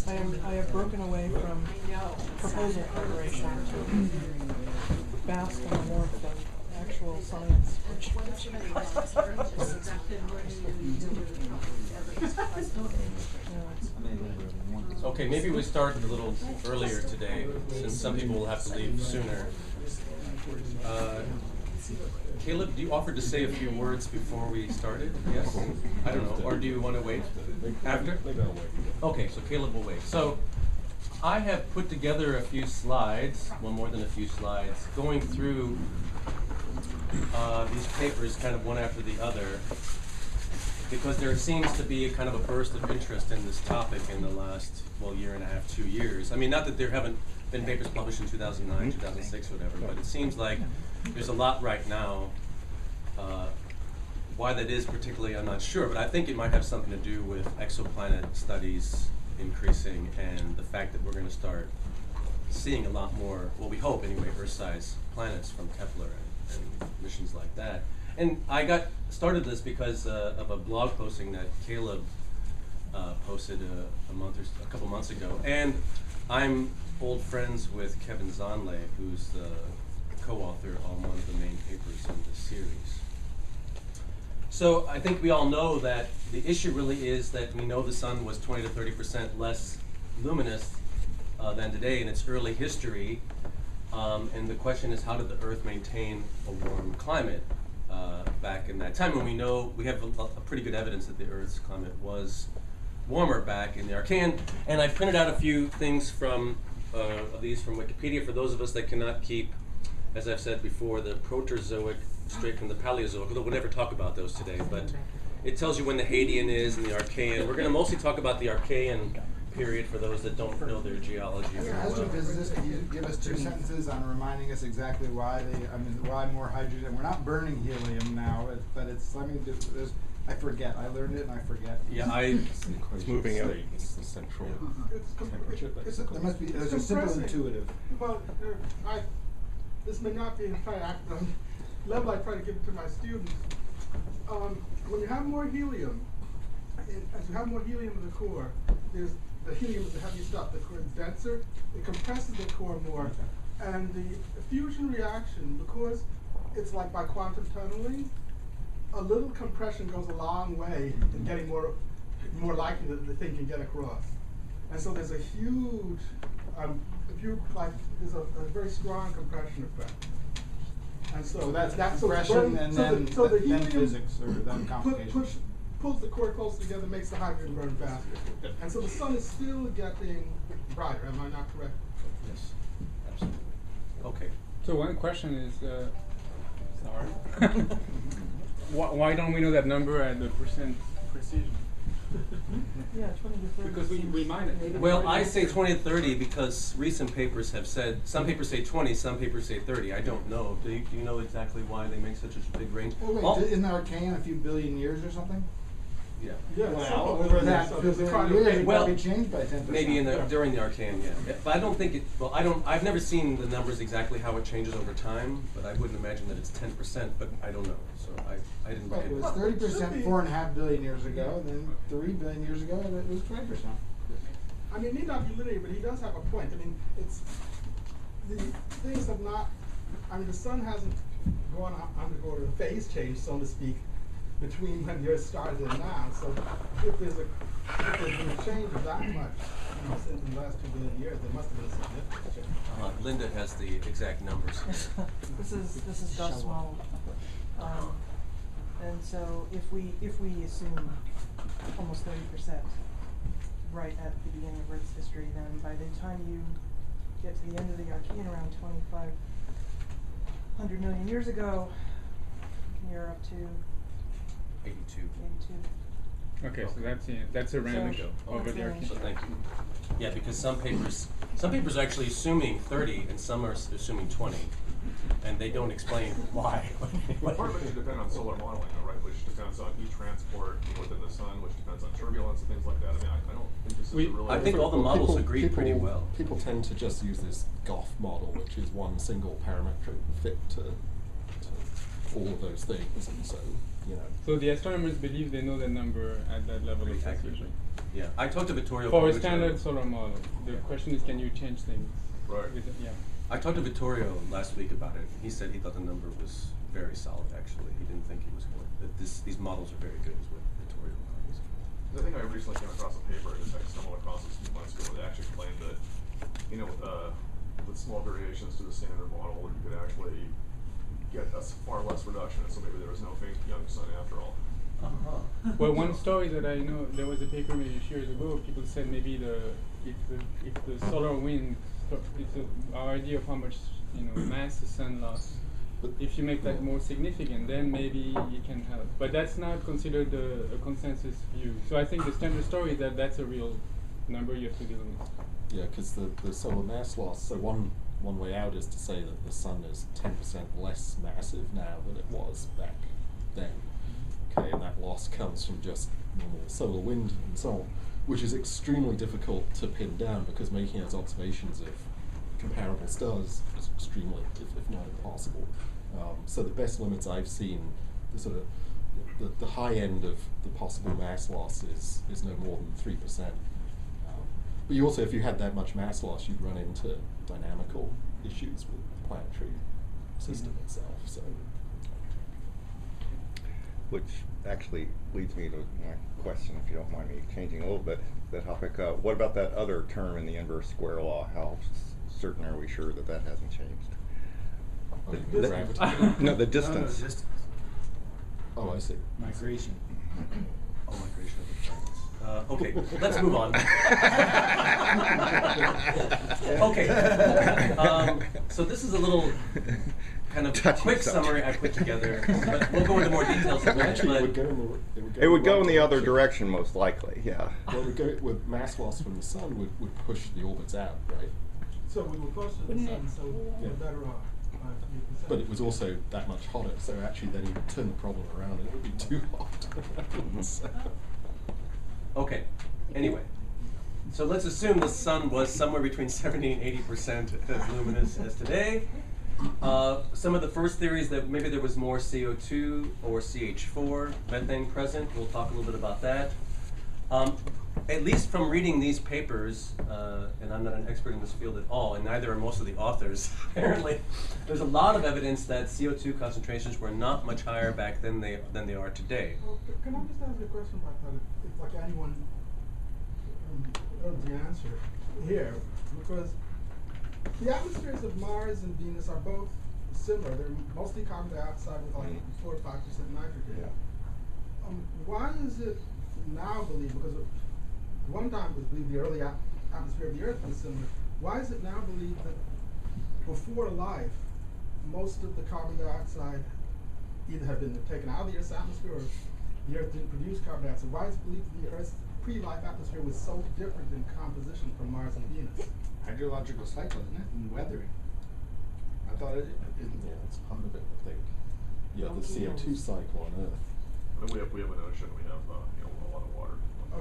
I have broken away from proposal preparation to bask in the warmth of actual science. Okay, maybe we start a little earlier today, since some people will have to leave sooner. Caleb, do you offer to say a few words before we started? Yes? I don't know. Or do you want to wait after? Maybe I'll wait. Okay, so Caleb will wait. So I have put together a few slides, well, more than a few slides, going through these papers kind of one after the other, because there seems to be a kind of a burst of interest in this topic in the last, well, year and a half, 2 years. I mean, not that there haven't been papers published in 2009, 2006, whatever, but it seems like there's a lot right now. Why that is particularly, I'm not sure, but I think it might have something to do with exoplanet studies increasing and the fact that we're going to start seeing a lot more, well, we hope anyway, Earth-sized planets from Kepler and missions like that. And I got started this because of a blog posting that Caleb posted a couple months ago. And I'm old friends with Kevin Zonley, who's the co-author on one of the main papers in this series. So I think we all know that the issue really is that we know the sun was 20 to 30% less luminous than today in its early history. And the question is, how did the Earth maintain a warm climate back in that time? When we know, we have a pretty good evidence that the Earth's climate was warmer back in the Archean. And I printed out a few things from these from Wikipedia for those of us that cannot keep, as I've said before, the Proterozoic straight from the Paleozoic, although we'll never talk about those today, but it tells you when the Hadean is and the Archean. We're going to mostly talk about the Archean period for those that don't know their geology very As a well. physicist, can you give us 2 sentences on reminding us exactly why why more hydrogen? We're not burning helium now, but it's, I forget. I learned it and I forget. Yeah, It's moving out. It's the central temperature. There must be, there's a simple intuitive. Well, this may not be in fact level I try to give it to my students. When you have more helium, as you have more helium in the core, there's the helium is the heavy stuff. The core is denser. It compresses the core more, and the fusion reaction, because it's like by quantum tunneling, a little compression goes a long way in getting more likely that the thing can get across. And so there's a huge, there's a very strong compression effect. And so that's compression and then physics or then complications. Pulls the core closer together, makes the hydrogen burn faster. And so the sun is still getting brighter. Am I not correct? Yes, absolutely. Okay. So one question is, sorry, why don't we know that number at the percent precision? Yeah, 20 to 30. Because we remind it. Well, I say 20 to 30 because recent papers have said, some papers say 20, some papers say 30. I don't know. Do you know exactly why they make such a big range? Well, wait, isn't the Archean a few billion years or something? Yeah. Yeah. Wow, over that billion years, it Well, probably changed by 10%. Maybe during the Archean, yeah. But I don't think it, well, I've never seen the numbers exactly how it changes over time, but I wouldn't imagine that it's 10%, but I don't know. So I didn't look It into was it. 30% 4.5 billion years ago, and then 3 billion years ago, it was 20%. I mean, it need not be linear, but he does have a point. I mean, it's the things have not. I mean, the sun hasn't undergone a phase change, so to speak, between when the Earth started and now. So, if there's been a change of that much in the last 2 billion years, there must have been a significant change. Linda has the exact numbers. This is Duff's model. And so if we assume almost 30% right at the beginning of Earth's history, then by the time you get to the end of the Archean around 2,500 million years ago, you're up to 82. 82. Okay, so that's a round ago over the that's Archean. So thank you. Yeah, because some papers are actually assuming 30 and some are assuming 20. And they don't explain why. Well, part of it can depend on solar modeling, though, right? Which depends on heat transport within the sun, which depends on turbulence and things like that. I mean, I don't think this is a really. I think all the models agree pretty well. People tend to just use this GOF model, which is one single parametric fit to all of those things, and so you know. So the astronomers believe they know that number at that level Pretty of accurately. precision. Yeah, I talked to Vittorio. For a Paoluccio. standard solar model. The question is, can you change things? Right. With it? Yeah. I talked to Vittorio last week about it. He said he thought the number was very solid. Actually, he didn't think it was going. That these models are very good, is what Vittorio was. I think I recently came across a paper, I just stumbled across this a few months ago, where they actually claimed that, you know, with small variations to the standard model, you could actually get a far less reduction, and so maybe there was no faint young sun after all. Well, one story that I know, there was a paper maybe a few years ago. People said maybe if the solar wind, our idea of how much mass the sun lost. But if you make that more significant, then maybe it can help. But that's not considered a consensus view. So I think the standard story is that that's a real number you have to deal with. Yeah, because the solar mass loss, so one way out is to say that the sun is 10% less massive now than it was back then. Okay, and that loss comes from just normal solar wind and so on, which is extremely difficult to pin down because making those observations of comparable stars is extremely, if not impossible. So the best limits I've seen, the sort of the high end of the possible mass loss is no more than 3%. But you also, if you had that much mass loss, you'd run into dynamical issues with the planetary system itself. So, which actually leads me to my question, if you don't mind me changing a little bit that topic. What about that other term in the inverse square law? How certain are we sure that that hasn't changed? the gravity. No, the distance. Distance. Oh, I see. Migration. Oh, migration of the planets. Okay, let's move on. Okay, so this is a little kind of Touchy quick subject. summary I put together, but we'll go into more details in a minute. Actually, But It would go right in the other direction. direction, most likely. Yeah. Well, it would go with mass loss from the sun would push the orbits out, right? So we were closer to the sun, so we're better off. by a few percent. But it was also that much hotter, so actually then you would turn the problem around and it would be too hot. So- okay, anyway, so let's assume the sun was somewhere between 70 and 80% as luminous as today. Some of the first theories that maybe there was more CO2 or CH4 methane present. We'll talk a little bit about that. At least from reading these papers, and I'm not an expert in this field at all, and neither are most of the authors, apparently, there's a lot of evidence that CO2 concentrations were not much higher back then than they are today. Well, can I just ask you a question about that? If like anyone knows the answer here, because the atmospheres of Mars and Venus are both similar. They're mostly carbon dioxide with like 4 or 5% nitrogen. Yeah. Why is it now believed, because one time it was believed the early atmosphere of the Earth was similar, why is it now believed that before life, most of the carbon dioxide either had been taken out of the Earth's atmosphere or the Earth didn't produce carbon dioxide? Why is it believed that the Earth's pre-life atmosphere was so different in composition from Mars and Venus? Hydrological cycle, isn't it? And weathering. I thought Yeah, that's part of it, I think. Yeah, the CO2 cycle on Earth. I mean, we have an ocean, we have a lot of water.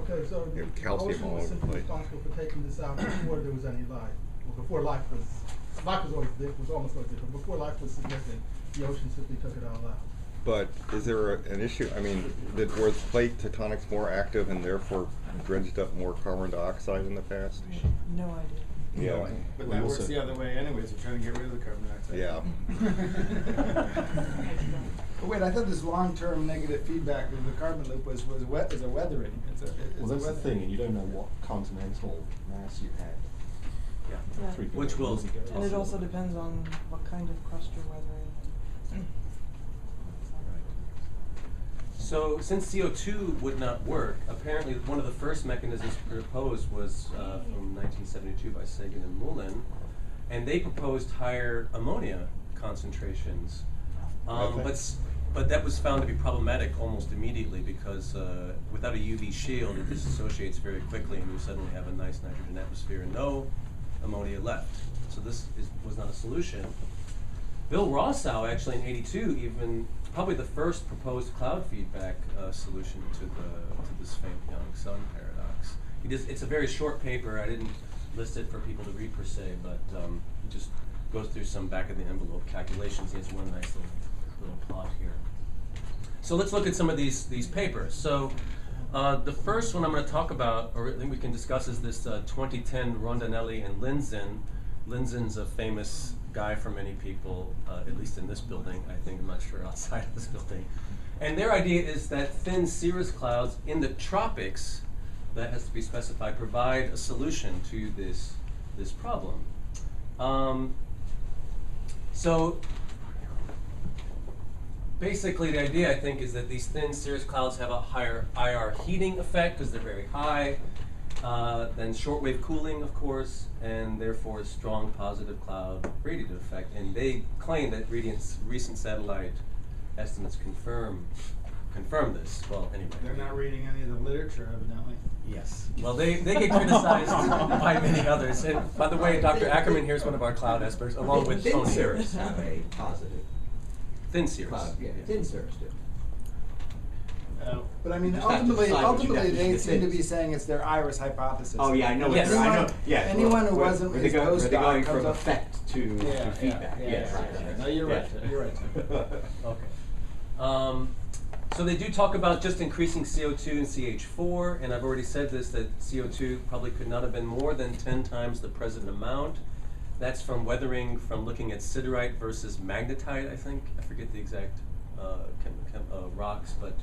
Okay, so You the have calcium ocean all was over the simply place. responsible for taking this out before there was any life. Well, before life was always was almost always different. Before life was significant, the ocean simply took it all out. But is there an issue? I mean, were plate tectonics more active and therefore dredged up more carbon dioxide in the past? No idea. Yeah. But We that also- works the other way anyways. We're trying to get rid of the carbon dioxide. Yeah. But wait, I thought this long-term negative feedback of the carbon loop is a weathering. Well, that's the thing, and you don't know what continental mass you had. Yeah. 3 Which billion will- years ago. And it also depends on what kind of crust you're weathering. So since CO2 would not work, apparently one of the first mechanisms proposed was from 1972 by Sagan and Mullen, and they proposed higher ammonia concentrations. But that was found to be problematic almost immediately because without a UV shield, it disassociates very quickly, and you suddenly have a nice nitrogen atmosphere and no ammonia left. So this was not a solution. Bill Rossow actually in '82 even probably the first proposed cloud feedback solution to this faint young sun paradox. It's a very short paper. I didn't list it for people to read per se, but he just goes through some back of the envelope calculations. He has one nice little plot here. So let's look at some of these papers. So the first one I'm going to talk about, or I think we can discuss, is this 2010 Rondinelli and Linzen. Linzen's a famous guy for many people, at least in this building. I think, I'm not sure outside of this building. And their idea is that thin cirrus clouds in the tropics, that has to be specified, provide a solution to this problem. So basically the idea, I think, is that these thin cirrus clouds have a higher IR heating effect because they're very high, than shortwave cooling, of course, and therefore a strong positive cloud radiative effect. And they claim that recent satellite estimates confirm this. Well, anyway. They're not reading any of the literature, evidently. Yes. Well, they get criticized by many others. And by the way, Dr. Ackerman here is one of our cloud experts, along with thin Tony. cirrus have a positive Thin cirrus. cloud. Yeah, thin cirrus do. But I mean, You just have to decide what you ultimately, they definition seem to is. be saying it's their iris hypothesis. Oh yeah, I know. Yes. I know. Yeah. Anyone who where- wasn't where his they go, where postdoc they're going comes from up- effect to feedback. Yes. right. No, you're right. You're right. Okay. So they do talk about just increasing CO2 and CH4, and I've already said this, that CO2 probably could not have been more than 10 times the present amount. That's from weathering, from looking at siderite versus magnetite, I think. I forget the exact rocks, but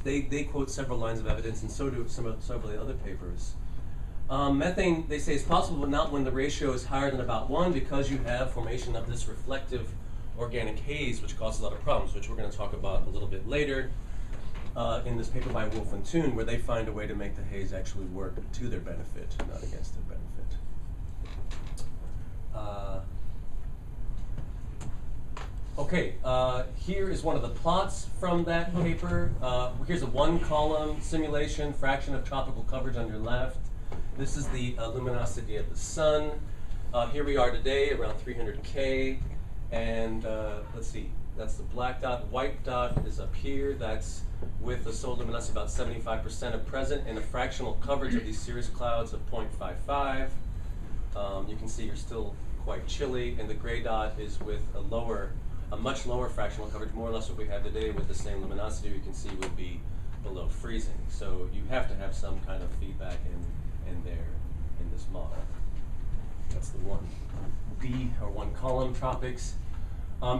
they quote several lines of evidence, and so do several of the other papers. Methane, they say, is possible, but not when the ratio is higher than about 1, because you have formation of this reflective organic haze, which causes a lot of problems, which we're going to talk about a little bit later in this paper by Wolf and Toon, where they find a way to make the haze actually work to their benefit, not against their benefit. Okay, here is one of the plots from that paper. Here's a one-column simulation, fraction of tropical coverage on your left. This is the luminosity of the sun. Here we are today, around 300 K. And let's see, that's the black dot. White dot is up here. That's with the solar luminosity about 75% of present, and a fractional coverage of these cirrus clouds of 0.55. You can see you're still quite chilly, and the gray dot is with a much lower fractional coverage, more or less what we have today with the same luminosity. You can see would be below freezing. So you have to have some kind of feedback in this model. That's the 1D or one column tropics.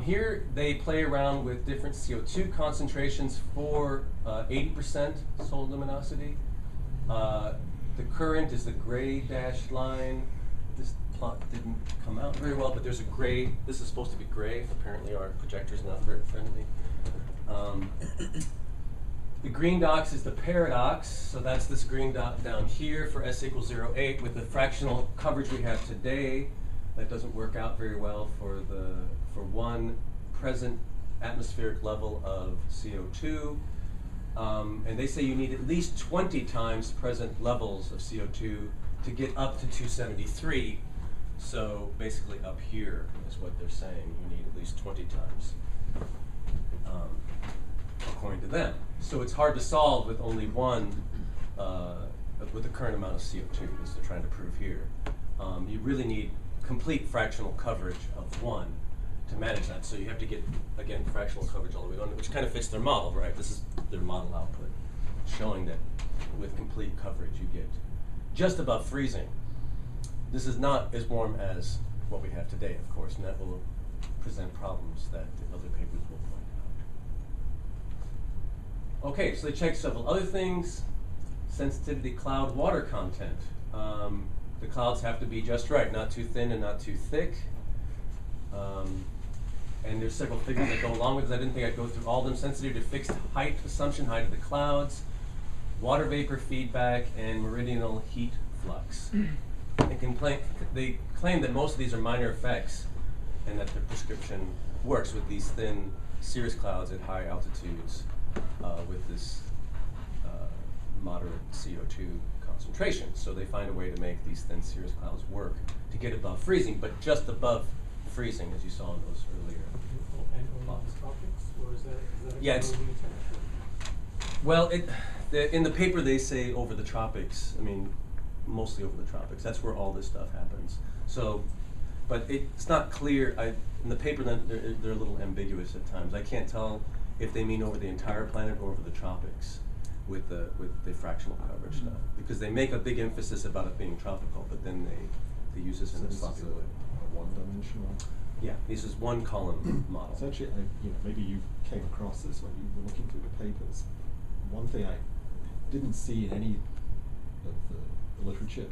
Here they play around with different CO2 concentrations for 80% solar luminosity. The current is the gray dashed line. This plot didn't come out very well, but there's a gray. This is supposed to be gray. Apparently our projector's not very friendly. The green dots is the paradox, so that's this green dot down here for S equals 0.8 with the fractional coverage we have today. That doesn't work out very well for one present atmospheric level of CO2. And they say you need at least 20 times present levels of CO2 to get up to 273. So basically up here is what they're saying. You need at least 20 times, according to them. So it's hard to solve with only one, with the current amount of CO2, as they're trying to prove here. You really need complete fractional coverage of 1 to manage that. So you have to get, again, fractional coverage all the way on, which kind of fits their model, right? This is their model output, showing that with complete coverage you get just above freezing. This is not as warm as what we have today, of course, and that will present problems that the other papers will point out. Okay, so they checked several other things. Sensitivity, cloud, water content. The clouds have to be just right, not too thin and not too thick. And there's several figures that go along with it. I didn't think I'd go through all of them. Sensitivity to fixed height assumption, height of the clouds, water vapor feedback, and meridional heat flux. They claim that most of these are minor effects and that the prescription works with these thin cirrus clouds at high altitudes with this moderate CO2 concentration. So they find a way to make these thin cirrus clouds work to get above freezing, but just above freezing, as you saw in those earlier plots. Or is that Yeah, it's, well, in the paper they say over the tropics. I mean, mostly over the tropics. That's where all this stuff happens. So, but it's not clear. In the paper, they're a little ambiguous at times. I can't tell if they mean over the entire planet or over the tropics with the fractional coverage stuff. Because they make a big emphasis about it being tropical, but then they use this So in a this is sloppy a way. one-dimensional. Yeah, this is one column model. So actually, maybe you came across this when you were looking through the papers. One thing I didn't see in any of the literature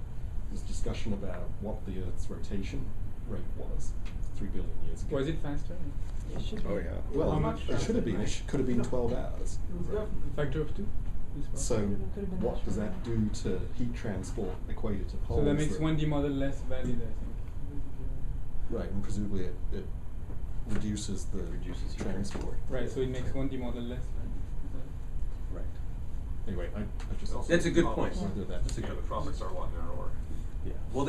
was discussion about what the Earth's rotation rate was 3 billion years ago. Was it faster? It should be. Oh, yeah. Well, How much it should have been. It could have been 12 hours. It was definitely. Factor of 2? So Could've been what that does short. that do to heat transport equator to poles? So that makes 1D model less valid, I think. Right, and presumably it reduces the Reduces heat transport. Right, so it makes 1D model less valid. Right. Anyway, I just Also That's a good tropics. point. wondered that. That's a Yeah, good the tropics are a lot narrower. Yeah. Well,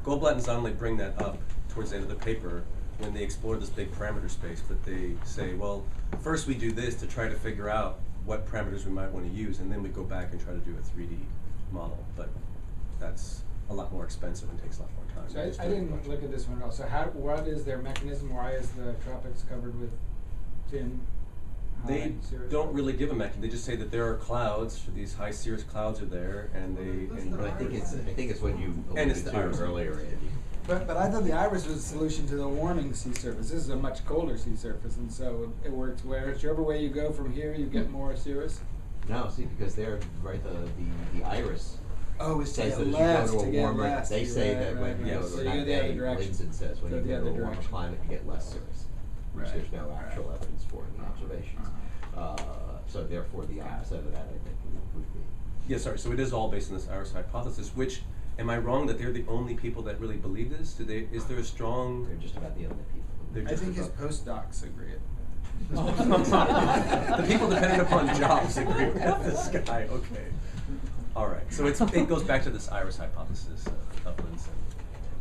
Goldblatt and Zonley bring that up towards the end of the paper when they explore this big parameter space, but they say, well, first we do this to try to figure out what parameters we might want to use, and then we go back and try to do a 3D model. But that's a lot more expensive and takes a lot more time. So Just I do a didn't bunch. look at this one at all. So what is their mechanism? Why is the tropics covered with thin, They high cirrus? don't really give a mechanism. They just say that there are clouds. These high cirrus clouds are there, and they. Well, And that's But I think it's what you And it's alluded the to iris. earlier, Andy. But I thought the iris was a solution to the warming sea surface. This is a much colder sea surface, and so it works where whichever way you go from here, you get more cirrus. No, see, because they're, right, the iris Oh, it's to says get that less, as you go to to a get warmer, less. they say Right, that when right, you right. go So to you go that the other day, direction. Linson says, when Go you the go to other a warmer direction. climate, you get less cirrus, which Right. there's no actual evidence for in the observations. So therefore, the opposite of that, I think, would be. Yeah, sorry. So it is all based on this iris hypothesis. Which, am I wrong that they're the only people that really believe this? Is there a strong? They're just about the only people. They're I just think his about- postdocs agree. The people dependent upon jobs agree with this guy. Okay. All right. So it goes back to this iris hypothesis of Linson.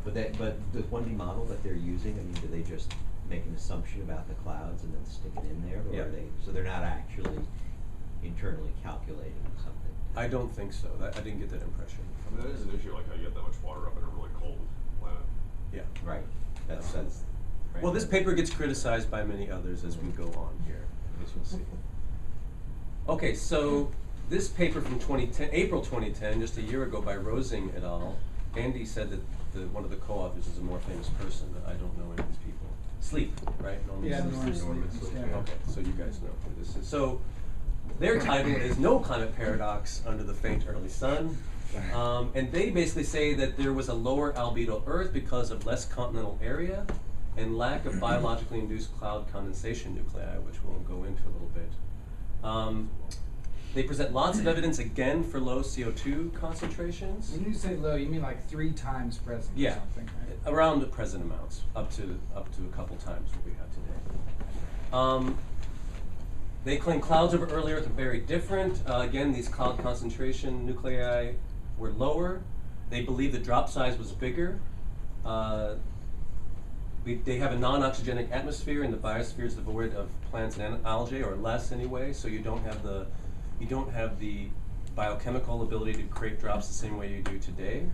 But the 1D model that they're using, I mean, do they just make an assumption about the clouds and then stick it in there? Or Yeah. are they, so they're not actually internally calculating something? I don't think so. I didn't get that impression. I mean, that is an issue, like how you get that much water up in a really cold planet. Yeah. Right, that's. Right. Well, this paper gets criticized by many others as we go on here, as you'll see. Okay, so this paper from 2010, April 2010, just a year ago by Rosing et al., Andy said that one of the co-authors is a more famous person, but I don't know any of these people. Sleep, right? Norman Yeah, Sleep. Norman Norman Sleep, Sleep, yeah. Okay, so you guys know who this is. So their title is No Climate Paradox Under the Faint Early Sun. And they basically say that there was a lower albedo Earth because of less continental area and lack of biologically induced cloud condensation nuclei, which we'll go into a little bit. They present lots of evidence again for low CO2 concentrations. When you say low, you mean like 3 times present or Yeah, something, right? around the present amounts, up to a couple times what we have today. They claim clouds over early Earth are very different. Again, these cloud concentration nuclei were lower. They believe the drop size was bigger. They have a non-oxygenic atmosphere, and the biosphere is devoid of plants and algae, or less anyway. So you don't have the biochemical ability to create drops the same way you do today.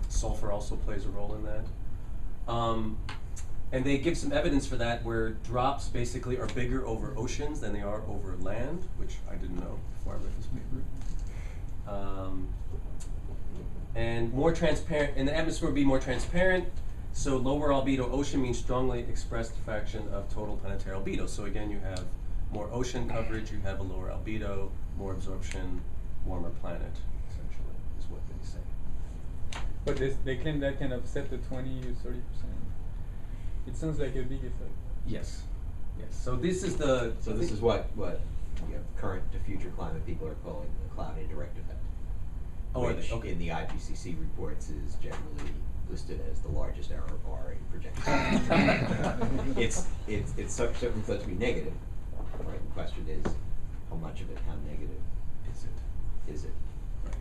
Sulfur also plays a role in that. And they give some evidence for that, where drops basically are bigger over oceans than they are over land, which I didn't know before I read this paper. And more transparent, and the atmosphere would be more transparent, so lower albedo ocean means strongly expressed fraction of total planetary albedo. So again, you have more ocean coverage, you have a lower albedo, more absorption, warmer planet, essentially, is what they say. But they claim that can offset the 20 to 30%. It sounds like a big effect. Yes. Yes. So this is the. So this is what current to future climate people are calling the cloud indirect effect. Oh, are they? Which Okay. in the IPCC reports is generally listed as the largest error bar in projection. It's certainly thought to be negative. Right. The question is, how much of it? How negative is it? Right.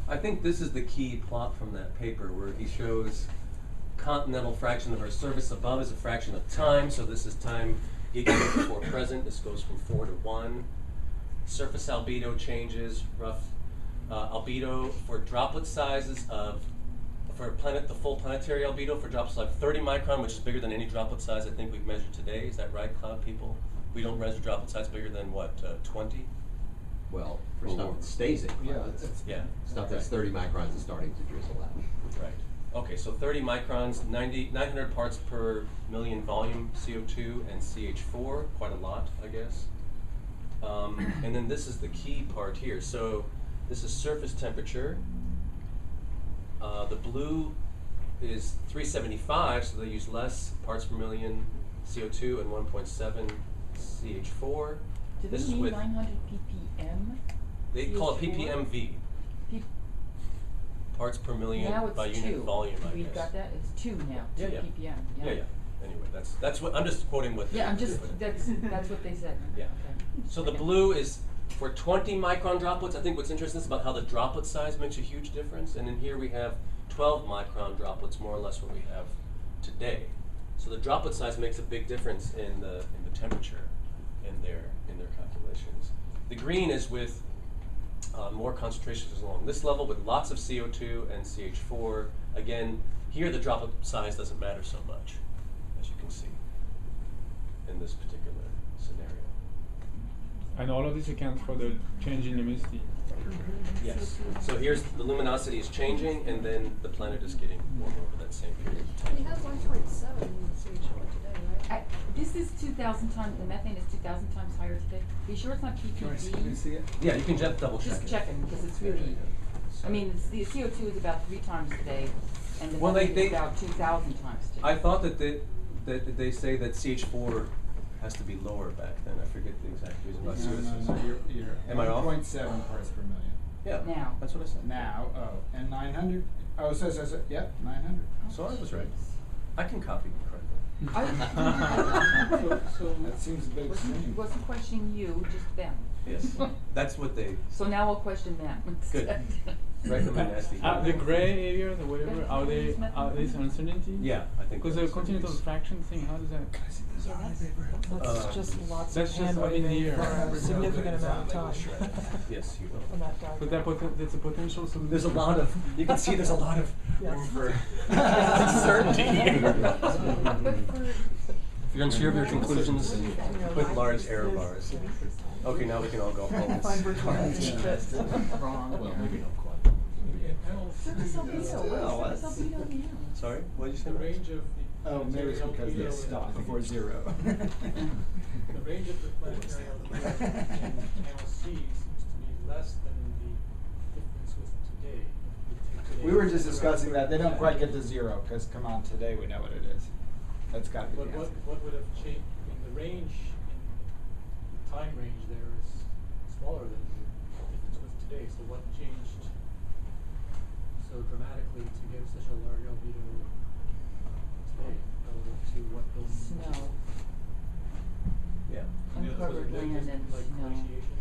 I think this is the key plot from that paper, where he shows continental fraction of our surface above is a fraction of time. So this is time equal before present. This goes from 4 to 1. Surface albedo changes, rough albedo for droplet sizes of for the full planetary albedo for droplets like 30 micron, which is bigger than any droplet size I think we've measured today. Is that right, cloud people? We don't measure droplet size bigger than what, 20? Well, for Or stuff more. that stays in Yeah, clouds, Yeah. stuff that's 30 microns is starting to drizzle out. Right. Okay, so 30 microns, 900 parts per million volume CO2 and CH4, quite a lot, I guess. And then this is the key part here. So this is surface temperature. The blue is 375, so they use less parts per million CO2 and 1.7 CH4. Do This they is mean with 900 ppm? they call it CH4? ppmv, P- parts per million now it's by unit 2. volume, I We've guess. got that. It's 2 now. 2 Yeah, yeah. ppm. Yeah, yeah. Anyway, that's what I'm just quoting what. Yeah, I'm they just put in. that's what they said. Yeah. Okay. So the blue is for 20 micron droplets. I think what's interesting is about how the droplet size makes a huge difference. And in here we have 12 micron droplets, more or less what we have today. So the droplet size makes a big difference in the temperature in their calculations. The green is with more concentrations along this level with lots of CO2 and CH4. Again, here the droplet size doesn't matter so much, as you can see in this particular scenario. And all of this accounts for the change in luminosity. Yes. So here's the luminosity is changing, and then the planet is getting warmer over that same period of time. We have 1.7 CH4 today, right? This is 2,000 times. The methane is 2,000 times higher today. Be sure it's not Can we see ppb. it? Yeah, you can just double check Just it. checking because it's really. I mean, the CO2 is about 3 times today, and the Well, methane they- is about 2,000 times today. I thought that they say that CH4 has to be lower back then. I forget the exact reason. But I see what it says. You're Am I off? 1.7 parts per million. Yeah. Now. That's what I said. Now, and 900, so, yep, 900. So I was right. I can copy correctly. That seems a bit extreme. Wasn't questioning you, just them. Yes. That's what they. So now we'll question them. Good. Recommend nasty. The gray areas or whatever, are they uncertainty? Yeah, I think. Because the that's continental what it is. fraction thing, how does that? That's just lots That's of just hand up in the waving air. for a significant amount of time. Yes, you will. On that diagram. That's a potential solution. There's a lot of. You can see there's a lot of Yes. room for uncertainty here. But for If you're unsure of your conclusions, put large error bars. Okay, now we can all go home. Find virtual answers that wrong. Well, maybe not quite. Surface albedo. Well, What is surface that's- albedo now? Sorry, what did you say? The Max? range of the. Oh, maybe it's because they stopped before 0. The range of the planetary albedo in panel C seems to be less than the difference with today. We were just discussing that, they don't quite get to 0, because come on, today we know what it is. That's gotta be But the answer. what would have changed, I mean, the range, the time range there is smaller than the difference with today, so what changed so dramatically to give such a large albedo today relative to what those? Snow. Yeah. Uncovered land and like snow. glaciation?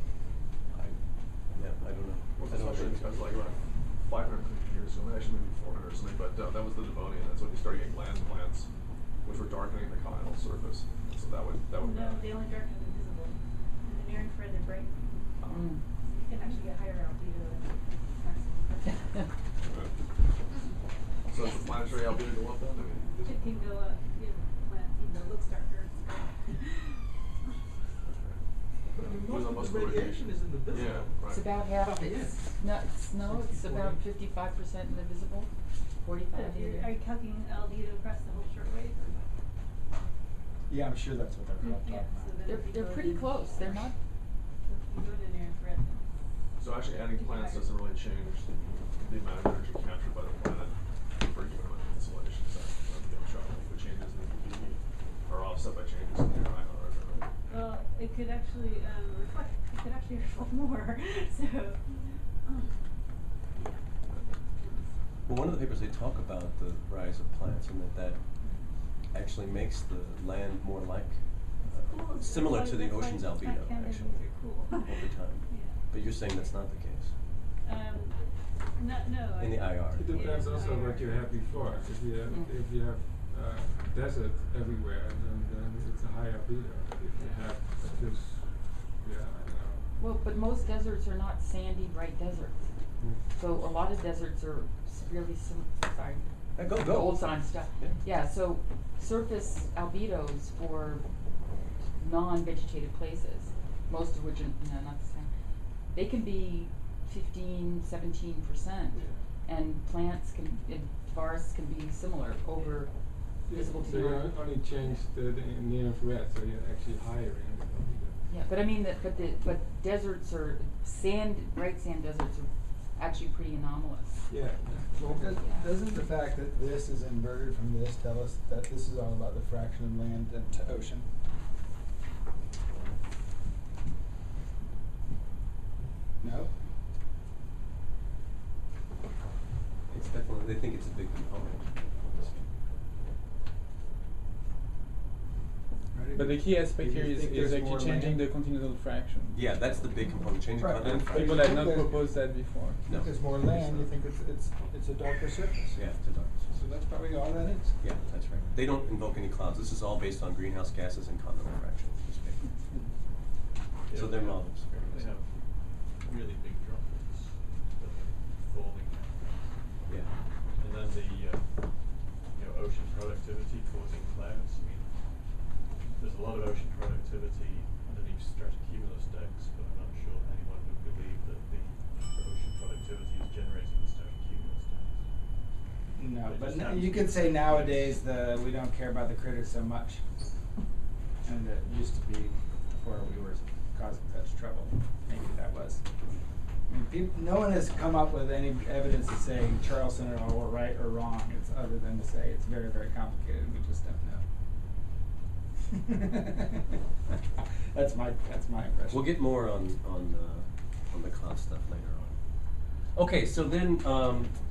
Yeah, I don't know. Well, I don't especially know. because like around 550 years ago, actually maybe 400 or something, but that was the Devonian. That's when you started getting land plants, which were darkening the continental surface. So that would. No, they only darken the visible. In the near infrared, they're bright. Mm. You can actually get higher albedo than maximum. So does the planetary albedo go up then? I mean, It can go up, plant, it looks darker. But I mean, Who's most on most of the of the radiation is in the visible. Yeah, right. It's about half. It's It's about 60-40. 55% in the visible, 45. But are you calculating albedo across the whole shortwave? Yeah, I'm sure that's what they're talking Yeah, so about. then if you They're go pretty in- close. They're not. If you go in near infrared, then. So actually adding plants doesn't really change the amount of energy captured by the planet for a given amount of insolation. So that's the given shot. Like the changes in the UV are offset by changes in the IR. Is that right? Well, it could actually reflect. It could actually reflect more. So. Well, one of the papers they talk about the rise of plants and that actually makes the land more like Cool. similar That's to why- the that's why ocean's it's albedo not candid actually and very cool. over time. Yeah. But you're saying that's not the case. No. In the IR. It depends also IR. what you had before. If you have desert everywhere, then it's a higher albedo. If you have just, yeah, I don't know. Well, but most deserts are not sandy, bright deserts. So a lot of deserts are severely sorry. Go. The old sign stuff. Yeah. Yeah, so surface albedos for non-vegetated places, most of which are, not the same, they can be 15, 17%. And plants and forests can be similar over visible to So you only change the near infrared, so you're actually hiring. Yeah, but I mean but deserts are bright sand deserts are actually pretty anomalous. Yeah. Well, doesn't the fact that this is inverted from this tell us that this is all about the fraction of land to ocean? No? It's definitely, they think it's a big component. But the key aspect Do you here is think there's actually more changing land? the continental fraction. Yeah, that's the big component, changing Right. continental And fraction. People had not proposed that before. No. If there's more land, you think it's a darker surface. Yeah, it's a dark. So that's probably all that is. Yeah, that's right. They don't invoke any clouds. This is all based on greenhouse gases and continental fraction. This paper. Yeah, So their they have- models. They have really big droplets that are forming now. Yeah. And then the ocean productivity causing clouds. I mean, there's a lot of ocean productivity underneath stratocumulus decks, but I'm not sure anyone would believe that the ocean productivity is generating the stratocumulus decks. No, They but just have you to- could say nowadays we don't care about the critters so much. And it used to be before we were causing such trouble. Maybe that was. I mean, no one has come up with any evidence to say Charleston are all right or wrong. It's other than to say it's very, very complicated. We just don't know. That's my impression. We'll get more on the cloud stuff later on. Okay, so then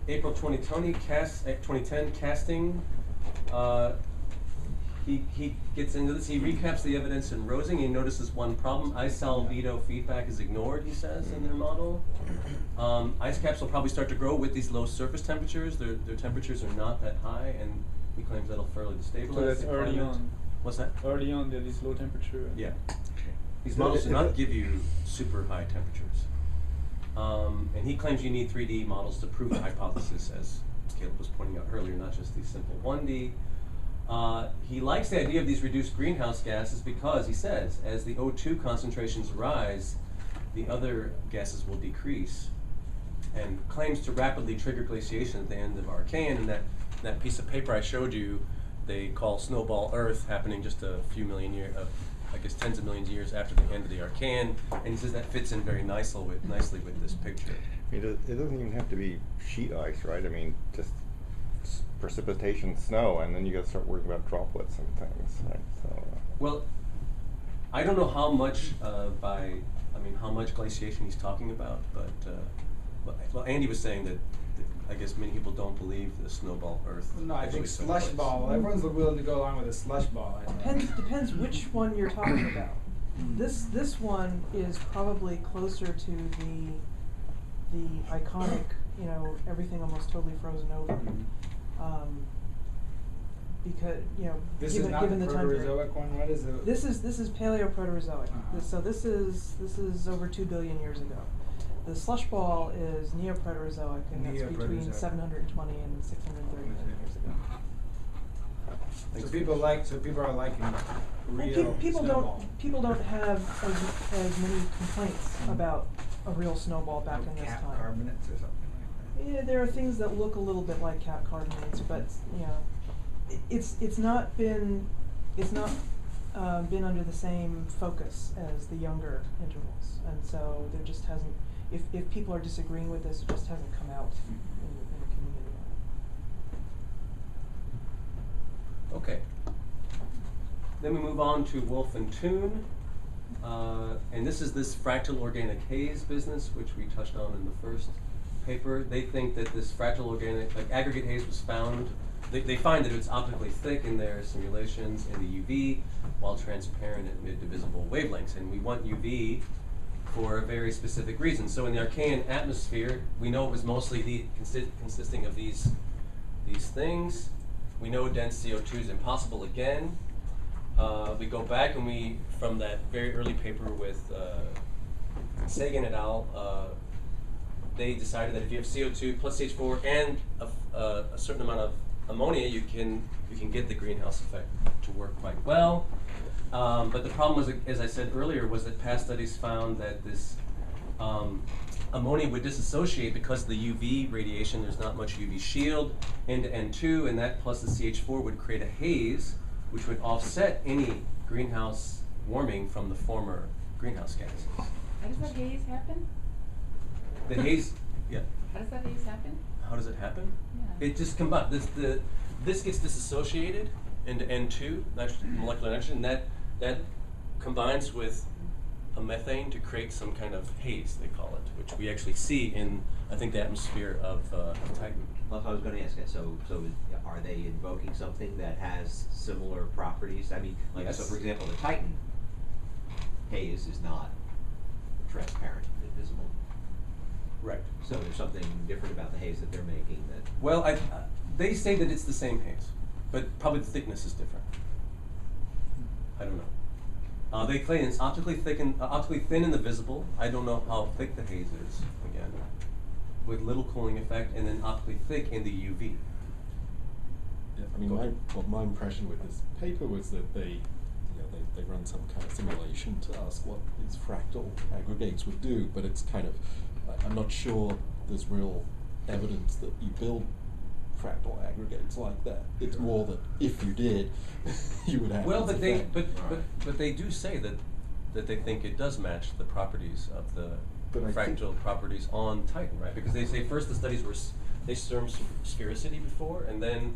April 2010 casting. He gets into this. He recaps the evidence in Rosing. He notices one problem: ice albedo feedback is ignored. He says in their model, ice caps will probably start to grow with these low surface temperatures. Their temperatures are not that high, and he claims that'll further destabilize. So that's the early climate. on. What's that? Early on, there is low temperature. Yeah. These So models is do not it- give you super high temperatures. And he claims you need 3D models to prove the hypothesis, as Caleb was pointing out earlier, not just these simple 1D. He likes the idea of these reduced greenhouse gases because, he says, as the O2 concentrations rise, the other gases will decrease, and claims to rapidly trigger glaciation at the end of Archean. And that piece of paper I showed you, they call snowball Earth, happening just a few million years, I guess tens of millions of years after the end of the Archean. And he says that fits in very nicely with this picture. I mean, it doesn't even have to be sheet ice, right? I mean, just precipitation, snow, and then you got to start worrying about droplets and things, right? So. Well, I don't know how much how much glaciation he's talking about, but well, Andy was saying that I guess many people don't believe the snowball Earth. No, I think actually took slush place. ball. Everyone's willing to go along with a slush ball. I think. Depends which one you're talking about. This one is probably closer to the iconic, everything almost totally frozen over. Because This given, is not given the the time period. Proterozoic one. What is it? This is Paleoproterozoic. Uh-huh. So this is over 2 billion years ago. The slush ball is Neoproterozoic, and that's between Neoproterozoic. 720 and 630 million years ago. So people are liking And real people snowball. don't have as many complaints about a real snowball back in this Cap time. carbonates or something like that. Yeah, there are things that look a little bit like cap carbonates, but it's not been under the same focus as the younger intervals, and so there just hasn't. If people are disagreeing with this, it just hasn't come out in the community. Okay. Then we move on to Wolf and Toon. And this is this fractal organic haze business, which we touched on in the first paper. They think that this fractal organic, aggregate haze was found, they find that it's optically thick in their simulations in the UV, while transparent at mid-divisible wavelengths. And we want UV for a very specific reason. So in the Archean atmosphere, we know it was mostly consisting of these things. We know dense CO2 is impossible again. We go back and from that very early paper with Sagan et al., they decided that if you have CO2 plus CH4 and a certain amount of ammonia, you can get the greenhouse effect to work quite well. But the problem was, as I said earlier, was that past studies found that this ammonia would disassociate because of the UV radiation. There's not much UV shield into N2, and that plus the CH4 would create a haze, which would offset any greenhouse warming from the former greenhouse gases. How does that haze happen? The haze, yeah. How does that haze happen? How does it happen? Yeah. It just combines. This gets disassociated into N2, molecular nitrogen, and that combines with a methane to create some kind of haze, they call it, which we actually see in, I think, the atmosphere of Titan. Well, I was going to ask that. So are they invoking something that has similar properties? I mean, like, Yes. so for example, the Titan haze is not transparent, invisible. Right. So there's something different about the haze that they're making that. Well, they say that it's the same haze, but probably the thickness is different. I don't know. They claim it's optically thin in the visible. I don't know how thick the haze is, again, with little cooling effect, and then optically thick in the UV. Yeah, I mean, my impression with this paper was that they run some kind of simulation to ask what these fractal aggregates would do, but it's kind of, I'm not sure there's real evidence that you build fractal aggregates like that. It's more that if you did, you would have. Well, this but effect. but they do say that they think it does match the properties of the But I think- fractal properties on Titan, right? Because they say first the studies they termed sphericity before, and then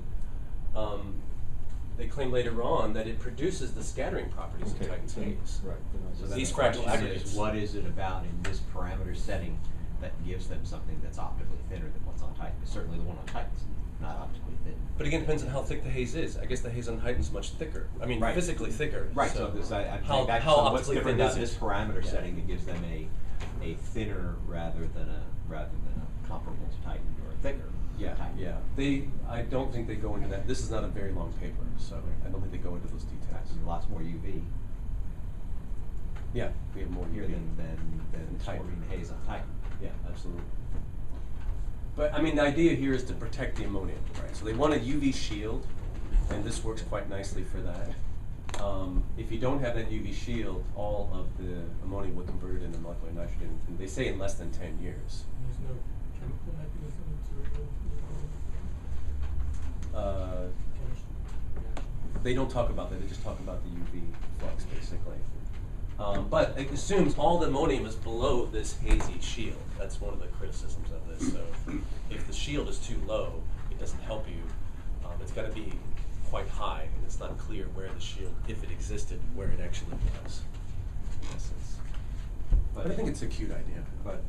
they claim later on that it produces the scattering properties Okay, of Titan's so- haze. right, then I So just- then These the fractal question aggregates. is, what is it about in this parameter setting that gives them something that's optically thinner than what's on Titan? Because certainly the one on Titan's not optically thin. But again, it depends on how thick the haze is. I guess the haze on Titan's much thicker. I mean, Right. physically thicker. Right, So so this, I'm how saying back, how so what's optically different thin about is this it? parameter Yeah. setting that gives them a thinner rather than a comparable to Titan or thicker Yeah, Titan? yeah. I don't think they go into that. This is not a very long paper, so I don't think they go into those details. And lots more UV Yeah, we have more here UV. than Titan. forming haze on Titan. Yeah, absolutely. But I mean, the idea here is to protect the ammonia, right? So they want a UV shield, and this works quite nicely for that. If you don't have that UV shield, all of the ammonia will convert into molecular nitrogen, and they say in less than 10 years. There's no chemical mechanism to chemistry. They don't talk about that, they just talk about the UV flux, basically. But it assumes all the ammonium is below this hazy shield. That's one of the criticisms of this. So if the shield is too low, it doesn't help you. It's got to be quite high, and it's not clear where the shield, if it existed, where it actually was, in essence. But I think it's a cute idea. But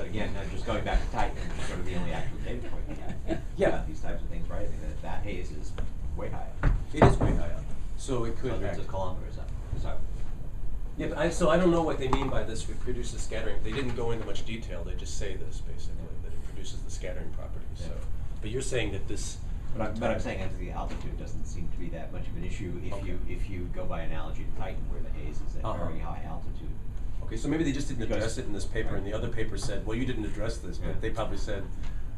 again, now just going back to Titan, which is sort of the only actual data point we have. Yeah. About these types of things, right? I mean, that haze is way high up. It is way high up, so it could Hundreds act. of kilometers up. So, Yeah, but so I don't know what they mean by this. It produces scattering. They didn't go into much detail. They just say this basically, that it produces the scattering properties. Yeah. So, but you're saying that this. but I'm saying at the altitude doesn't seem to be that much of an issue if you go by analogy to Titan, where the haze is at very high altitude. Okay, so maybe they just didn't address it in this paper, and the other paper said, well, you didn't address this, but Yeah. they probably said,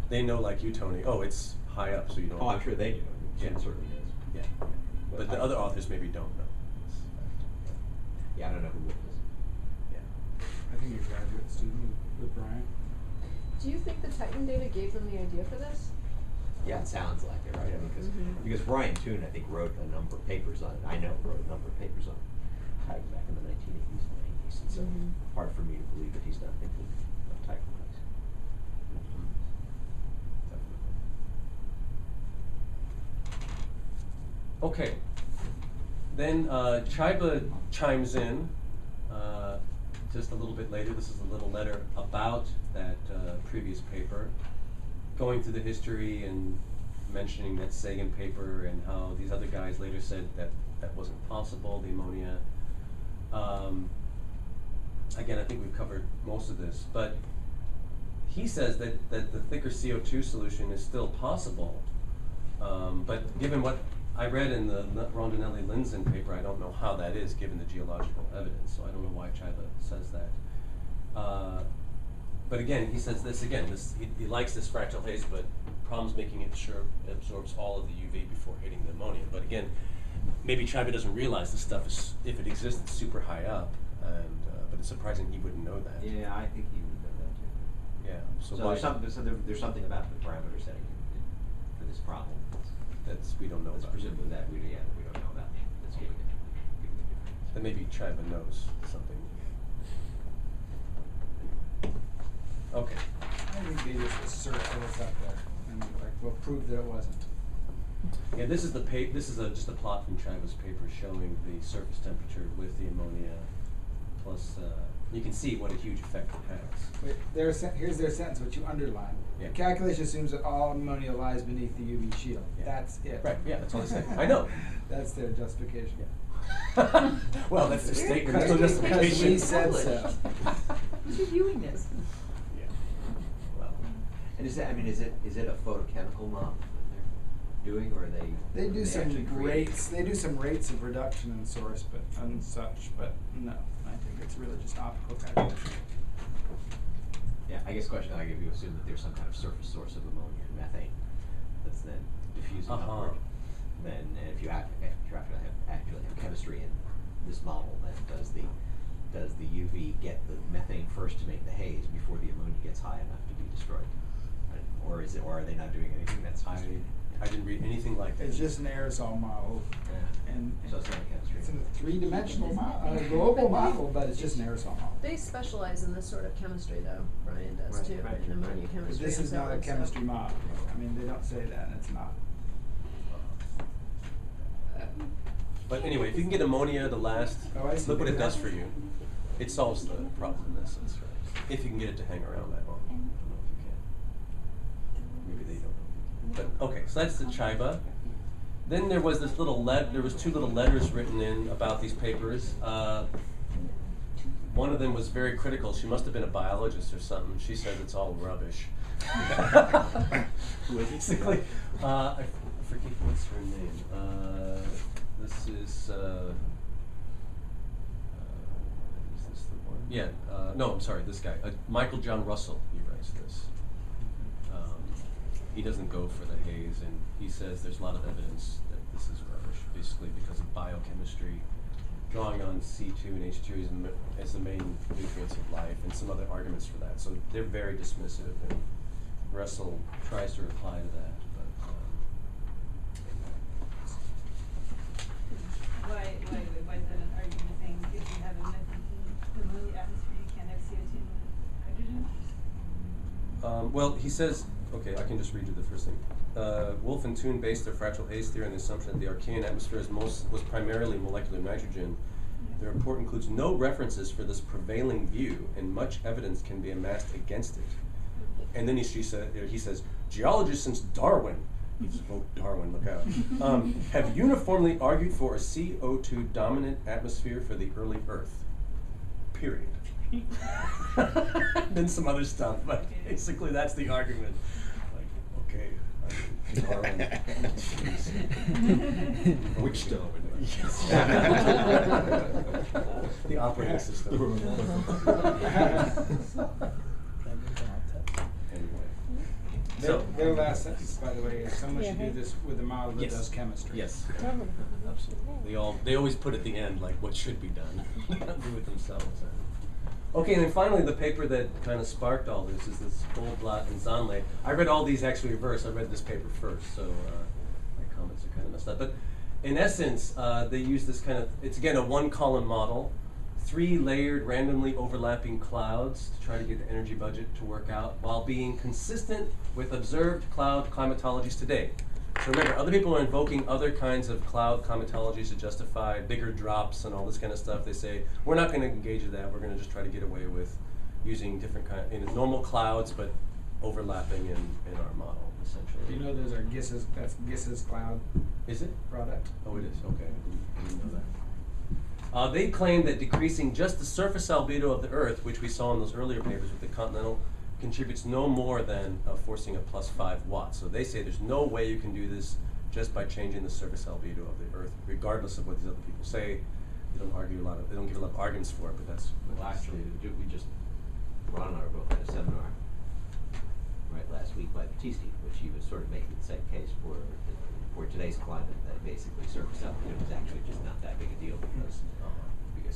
they know like you, Tony, oh, it's high up, so you don't. Oh, I'm sure they do. Yeah. It certainly is. Yeah, but the other authors maybe don't know. Yeah, I don't know who would this. Yeah. I think a graduate student with Brian. Do you think the Titan data gave them the idea for this? Yeah, it sounds like it, right? I mean, because Brian Toon, I think, wrote a number of papers on it. I know wrote a number of papers on Titan back in the 1980s and 90s. And so hard for me to believe that he's not thinking of Titan rights. Okay. Then Chiba chimes in just a little bit later. This is a little letter about that previous paper, going through the history and mentioning that Sagan paper and how these other guys later said that that wasn't possible, the ammonia. Again, I think we've covered most of this, but he says that the thicker CO2 solution is still possible, but given what I read in the Rondinelli-Lindzen paper, I don't know how that is given the geological evidence, so I don't know why Chiba says that. But again, he says this again, he likes this fractal haze, but problems making it sure it absorbs all of the UV before hitting the ammonia. But again, maybe Chiba doesn't realize this stuff is, if it exists, it's super high up, and but it's surprising he wouldn't know that. Yeah, I think he would know that too. Yeah. So, So why? there's something about the parameter setting for this problem. That's we don't know That's about. presumably that we don't know about. That's giving it difference. Then maybe Chiba knows something. Okay. I think they just assert that it's up there, and like, we'll prove that it wasn't. Yeah, this is the this is just a plot from Chiba's paper showing the surface temperature with the ammonia, plus you can see what a huge effect it has. Wait, here's their sentence, which you underline. Yeah. The calculation assumes that all ammonia lies beneath the UV shield. Yeah. That's it. Right. Yeah, that's all they say. I know. That's their justification. Yeah. Well, that's their statement. There's no justification. Because we said so. Who's reviewing this? Yeah. Well. And is it a photochemical model that they're doing, or are they? They do some actually create- rates. They do some rates of reduction in source, but and such. But no, I think it's really just optical calculation. Yeah, I guess the question I give you assume that there's some kind of surface source of ammonia and methane that's then diffusing upward. Then, and if you actually have chemistry in this model, then does the UV get the methane first to make the haze before the ammonia gets high enough to be destroyed? Or are they not doing anything that's I didn't read anything like that. It's just an aerosol model, and so it's not a chemistry. it's a three-dimensional model, a global model, but it's just an aerosol model. They specialize in this sort of chemistry, though. Brian does Right, too, right, in ammonia right. chemistry. But this and is so not a on, so- chemistry model. I mean, they don't say that, and it's not. But anyway, if you can get ammonia to last, Oh, I see. look what it does for you. It solves the problem in essence, right? If you can get it to hang around that long. I don't know if you can. Maybe they don't know. But okay, so that's the Chiba. Then there was this little there was two little letters written in about these papers. One of them was very critical. She must have been a biologist or something. She says it's all rubbish. Basically, I forget what's her name. This is this the one? Yeah. No, I'm sorry. This guy, Michael John Russell. He writes this. He doesn't go for the haze, and he says there's a lot of evidence that this is rubbish, basically because of biochemistry, drawing on C2 and H2 as the main nutrients of life, and some other arguments for that. So they're very dismissive, and Russell tries to reply to that, but. Why is that an argument saying if you have a methane in the atmosphere, you can't have CO2 and hydrogen? Well, he says, okay, I can just read you the first thing. Wolf and Toon based their fractal haze theory on the assumption that the Archean atmosphere was primarily molecular nitrogen. Their report includes no references for this prevailing view, and much evidence can be amassed against it. And then he says, geologists since Darwin, Darwin, look out, have uniformly argued for a CO2 dominant atmosphere for the early Earth. Period. Then some other stuff, but basically that's the argument. Like, okay, Darwin. Which Darwin? The operating system. Anyway. So Their last sentence, by the way, is someone should do this with a model that Yes. does chemistry. Yes. Absolutely. They always put at the end like what should be done. They don't do it themselves. Okay, and then finally the paper that kind of sparked all this is this Goldblatt and Zonley. I read all these actually reverse. I read this paper first, so my comments are kind of messed up. But in essence, they use this kind of, it's again a one-column model, 3 layered randomly overlapping clouds to try to get the energy budget to work out while being consistent with observed cloud climatologies today. So remember, other people are invoking other kinds of cloud climatologies to justify bigger drops and all this kind of stuff. They say, we're not going to engage in that. We're going to just try to get away with using different normal clouds, but overlapping in our model, essentially. You know those are GISS's, that's GISS's cloud Is it? product. Oh, it is. Okay. I didn't know that. They claim that decreasing just the surface albedo of the Earth, which we saw in those earlier papers with the continental, contributes no more than forcing a +5 watts. So they say there's no way you can do this just by changing the surface albedo of the Earth, regardless of what these other people say. They don't argue they don't give a lot of arguments for it, but that's Well, actually, we just, Ron and I were both at a seminar Battiste, which he was sort of making the same case for today's climate, that basically surface albedo is actually just not that big a deal because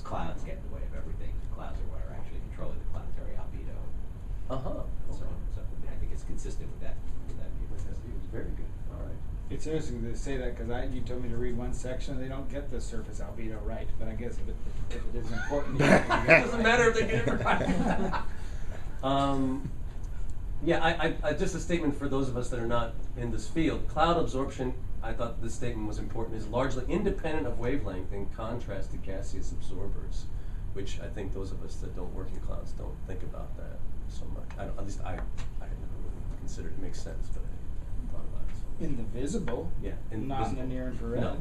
clouds get in the way of everything. Clouds are what are actually controlling the planetary albedo. So I mean, I think it's consistent with that view. Very good. All right. It's interesting to say that because you told me to read one section, they don't get the surface albedo right, but I guess if it is important, it doesn't matter if they get it right. Yeah, I just a statement for those of us that are not in this field. Cloud absorption, I thought this statement was important, is largely independent of wavelength in contrast to gaseous absorbers, which I think those of us that don't work in clouds don't think about that so much. At least I never really considered it makes sense, but I thought about it so much. in the visible, Yeah, not visible. in the near infrared. No.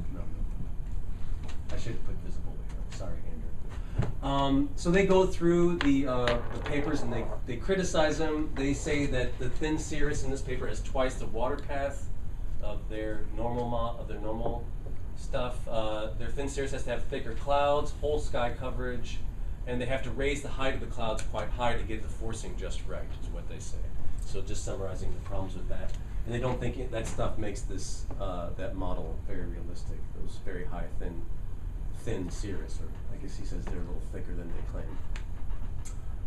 I should have put visible later. Sorry, Andrew. So they go through the papers and they criticize them. They say that the thin cirrus in this paper has twice the water path of their normal stuff. Their thin cirrus has to have thicker clouds, whole sky coverage, and they have to raise the height of the clouds quite high to get the forcing just right, is what they say. So just summarizing the problems with that. And they don't think that stuff makes this that model very realistic. Those very high thin cirrus, or I guess he says they're a little thicker than they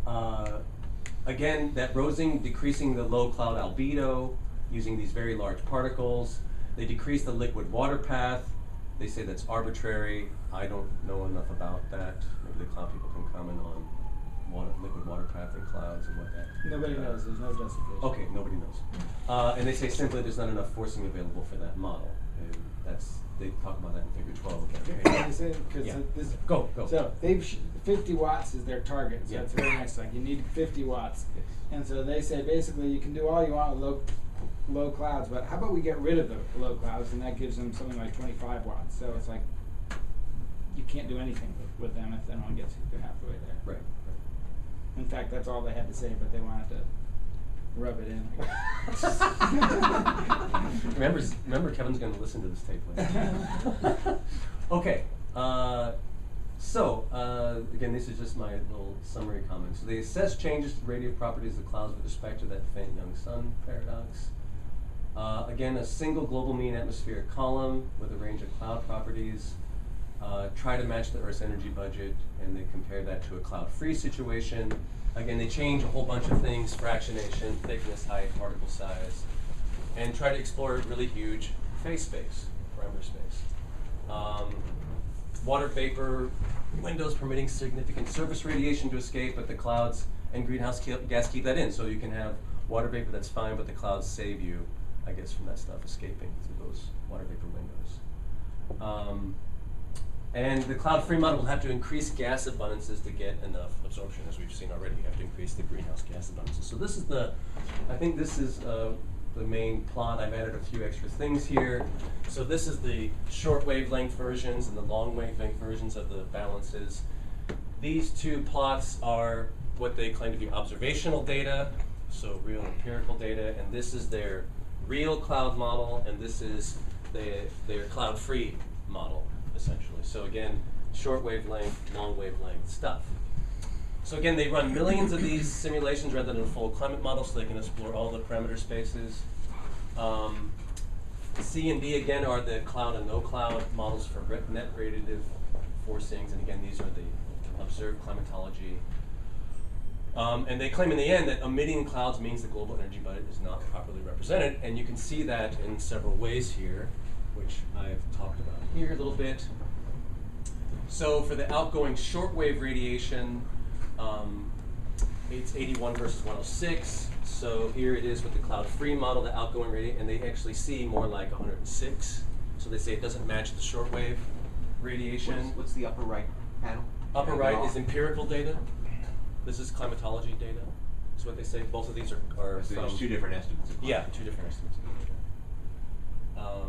claim. Again, that Rosing decreasing the low cloud albedo using these very large particles. They decrease the liquid water path. They say that's arbitrary. I don't know enough about that. Maybe the cloud people can comment on liquid water path in clouds and what that. Nobody knows. There's no justification. Okay, nobody knows. And they say simply there's not enough forcing available for that model. And they talk about that in Figure 12 again. Can I say, because Yeah. this. Go. So 50 watts is their target. So Yeah. it's very nice. Like you need 50 watts, and so they say basically you can do all you want with low clouds, but how about we get rid of the low clouds, and that gives them something like 25 watts. So it's like you can't do anything with them if anyone gets half the way there. Right. In fact, that's all they had to say, but they wanted to rub it in. Remember, Kevin's going to listen to this tape later. Okay. Again, this is just my little summary comment. So they assess changes to the radiative properties of the clouds with respect to that faint young sun paradox. Again, a single global mean atmospheric column with a range of cloud properties. Try to match the Earth's energy budget, and they compare that to a cloud-free situation. Again, they change a whole bunch of things: fractionation, thickness, height, particle size, and try to explore a really huge phase space, parameter space. Water vapor windows permitting significant surface radiation to escape, but the clouds and greenhouse gas keep that in. So you can have water vapor that's fine, but the clouds save you, I guess, from that stuff escaping through those water vapor windows. And the cloud-free model will have to increase gas abundances to get enough absorption, as we've seen already. You have to increase the greenhouse gas abundances. So this is I think this is the main plot. I've added a few extra things here. So this is the short wavelength versions and the long wavelength versions of the balances. These two plots are what they claim to be observational data, so real empirical data, and this is their real cloud model, and this is their cloud-free model, essentially. So again, short wavelength, long wavelength stuff. So again, they run millions of these simulations rather than a full climate model, so they can explore all the parameter spaces. C and D, again, are the cloud and no cloud models for net radiative forcings, and again, these are the observed climatology. And they claim in the end that emitting clouds means the global energy budget is not properly represented, and you can see that in several ways here, which I've talked about here a little bit. So for the outgoing shortwave radiation, it's 81 versus 106. So here it is with the cloud-free model, the outgoing radiation, and they actually see more like 106. So they say it doesn't match the shortwave radiation. What's the upper right panel? Upper right is empirical data. This is climatology data. That's what they say. Both of these are So from there's two different estimates. Yeah, two different estimates of the data.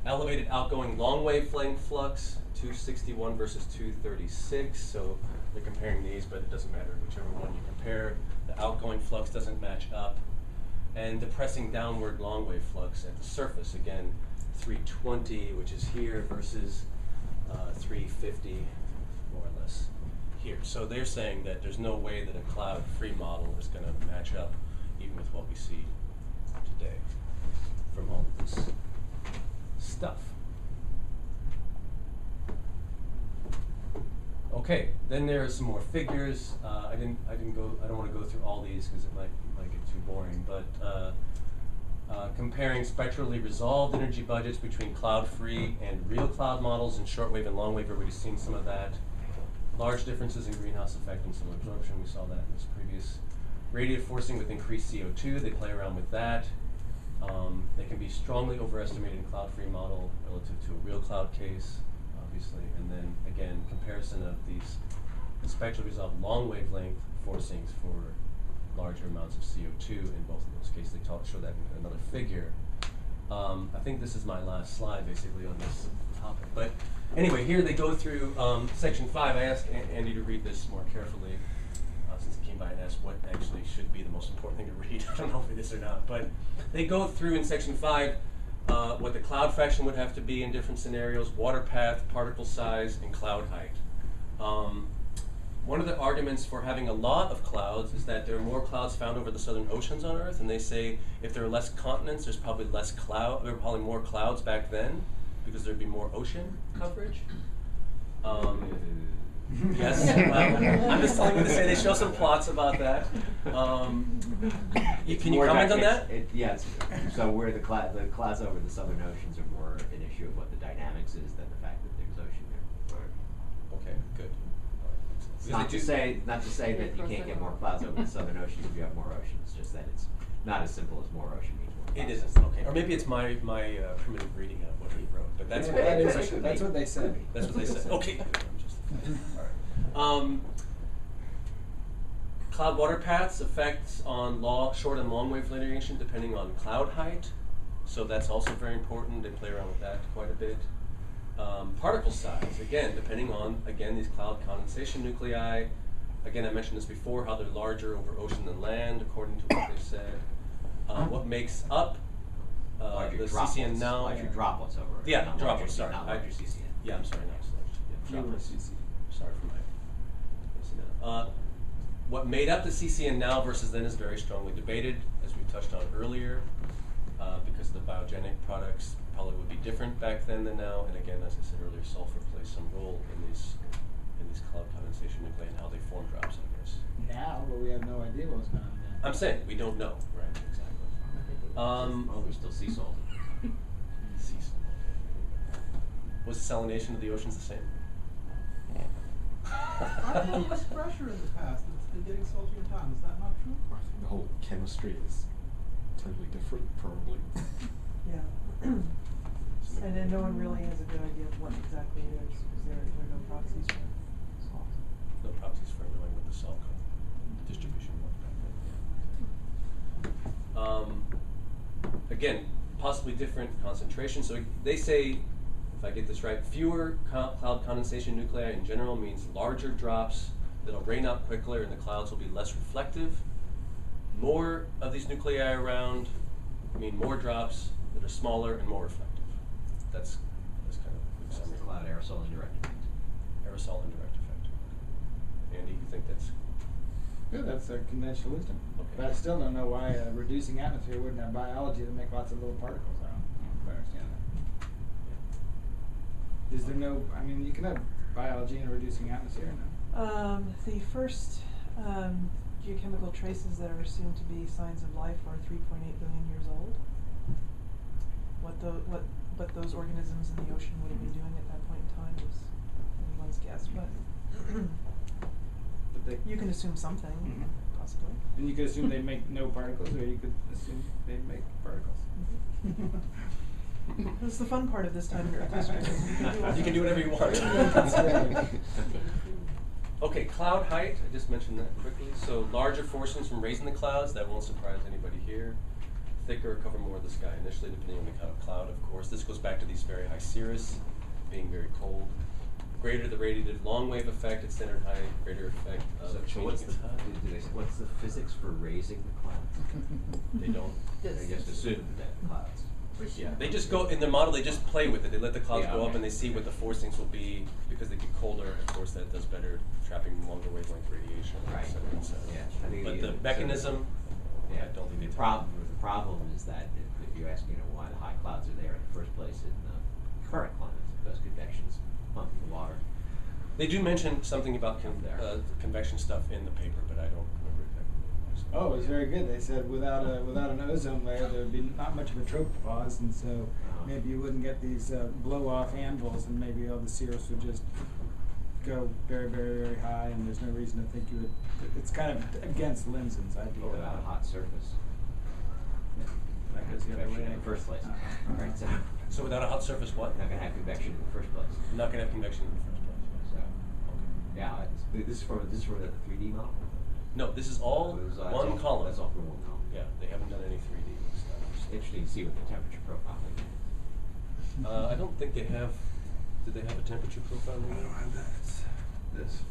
Elevated outgoing long wavelength flux, 261 versus 236. So they're comparing these, but it doesn't matter whichever one you compare. The outgoing flux doesn't match up. And depressing downward long wave flux at the surface, again, 320, which is here, versus 350, more or less, here. So they're saying that there's no way that a cloud-free model is going to match up even with what we see day from all of this stuff. Okay, then there are some more figures. I don't want to go through all these because it might get too boring, but comparing spectrally resolved energy budgets between cloud-free and real cloud models in shortwave and longwave, everybody's seen some of that. Large differences in greenhouse effect and solar absorption, we saw that in this previous. Radiative forcing with increased CO2, they play around with that. They can be strongly overestimated in cloud-free model relative to a real cloud case, obviously. And then again, comparison of these spectrally resolved long wavelength forcings for larger amounts of CO2 in both of those cases. They show that in another figure. I think this is my last slide basically on this topic. But anyway, here they go through section 5. I asked Andy to read this more carefully since he came by and asked what actually should be the most important thing to read. I don't know if it is or not. But they go through in section 5 what the cloud fraction would have to be in different scenarios, water path, particle size, and cloud height. One of the arguments for having a lot of clouds is that there are more clouds found over the southern oceans on Earth, and they say if there are less continents, there's probably there were probably more clouds back then because there'd be more ocean coverage. Yes, well, I'm just telling you to say they show some plots about that. Can you comment on that? Yes. So where the clouds over the southern oceans are more an issue of what the dynamics is than the fact that there's ocean there. Right. Okay, good. Not to say that you can't get more clouds over the southern oceans if you have more ocean. It's just that it's not as simple as more ocean means more clouds. It isn't, okay. Or maybe it's my primitive reading of what he wrote, but that's what That's what they said. That's what they said. Okay, good. I'm just all right. Cloud water paths effects on short and long wave lineation depending on cloud height. So that's also very important. They play around with that quite a bit. Particle size, again, depending on, these cloud condensation nuclei. Again, I mentioned this before, how they're larger over ocean than land, according to what they said. What makes up larger the droplets, CCN now? larger droplets over. Yeah, not droplets, larger, sorry. not larger CCN. Yeah, I'm sorry, not so large. Yeah, droplets. Sorry for my what made up the CCN now versus then is very strongly debated, as we touched on earlier, because the biogenic products probably would be different back then than now. And again, as I said earlier, sulfur plays some role in these cloud condensation nuclei and how they form drops, I guess. Now, but we have no idea what's going on there. I'm saying we don't know, right? Exactly. Well, there's still sea salt. Sea salt. Was the salination of the oceans the same? I've had less pressure in the past, and it's been getting saltier time. Is that not true? I think the whole chemistry is totally different, probably. Yeah. And then no one really has a good idea of what exactly it is, because there are no proxies for salt. No proxies for knowing what the salt distribution was back then. Again, possibly different concentration. So they say, if I get this right, fewer cloud condensation nuclei in general means larger drops that'll rain out quicker and the clouds will be less reflective. More of these nuclei around mean more drops that are smaller and more reflective. That's kind of a That's the summary. cloud aerosol indirect effect. Aerosol indirect effect. Andy, you think that's Yeah, that's a conventional wisdom. Okay. But I still don't know why a reducing atmosphere wouldn't have biology to make lots of little particles. I don't quite understand that. Is there no, I mean, you can have biology in a reducing atmosphere, no? The first geochemical traces that are assumed to be signs of life are 3.8 billion years old. What those organisms in the ocean would have been doing at that point in time is anyone's guess, but you can assume something, possibly. And you could assume they make no particles, or you could assume they make particles. That's the fun part of this time in Earth history. You can do whatever you want. That's right. Okay, cloud height, I just mentioned that quickly. So larger forcings from raising the clouds, that won't surprise anybody here. Thicker, cover more of the sky initially, depending on the kind of cloud, of course. This goes back to these very high cirrus, being very cold. Greater the radiative long wave effect at standard height, greater effect of So what's changing the, its height. do they say, what's the physics for raising the clouds? They don't. They just assume that clouds. Yeah, they just go, in their model, they just play with it. They let the clouds Yeah, go up okay. and they see what the forcings will be. Because they get colder, of course, that does better trapping longer wavelength radiation, Right. et cetera, et cetera. Yeah, I think But the- the mechanism, Yeah, I don't think they the tell. problem with problem is that if you ask, why the high clouds are there in the first place in the current climate, because convection's pumping the water. They do mention something about convection stuff in the paper, but I don't remember exactly what it was. Oh, it was very good. They said without an ozone layer, there would be not much of a tropopause, and so maybe you wouldn't get these blow-off anvils, and maybe all the cirrus would just go very, very, very high, and there's no reason to think you would. It's kind of against Limson's idea. Or without a hot surface. That goes the other Convection way. in the first place. Right, So without a hot surface, what? Not gonna have convection in the first place. Not gonna have convection in the first place. So, Okay. yeah, this is from the 3D model? No, this is all So it's, one column. That's all from one column. Yeah, they haven't done any 3D stuff. Interesting to see what the temperature profile is. I don't think they have. Did they have a temperature profile? I don't have that. This.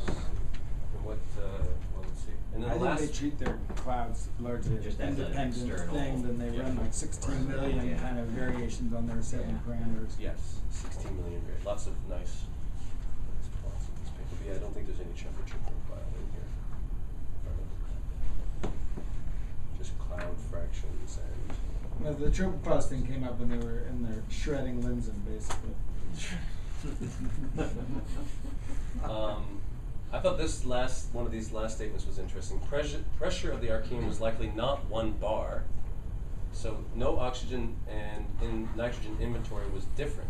And what? Well, let's see. And then I the think last. they treat their clouds largely as Just an as an independent external- thing, then they Yeah. run like 16 million Yeah. kind of variations on their 7 Yeah. parameters. Yes, 16 million grade. Lots of nice plots in this paper. But yeah, I don't think there's any temperature profile in here. Just cloud fractions and. No, the tropopause thing came up when they were in there shredding Limson, basically. I thought this one of these last statements was interesting. Pressure of the Archean was likely not 1 bar, so no oxygen and nitrogen inventory was different.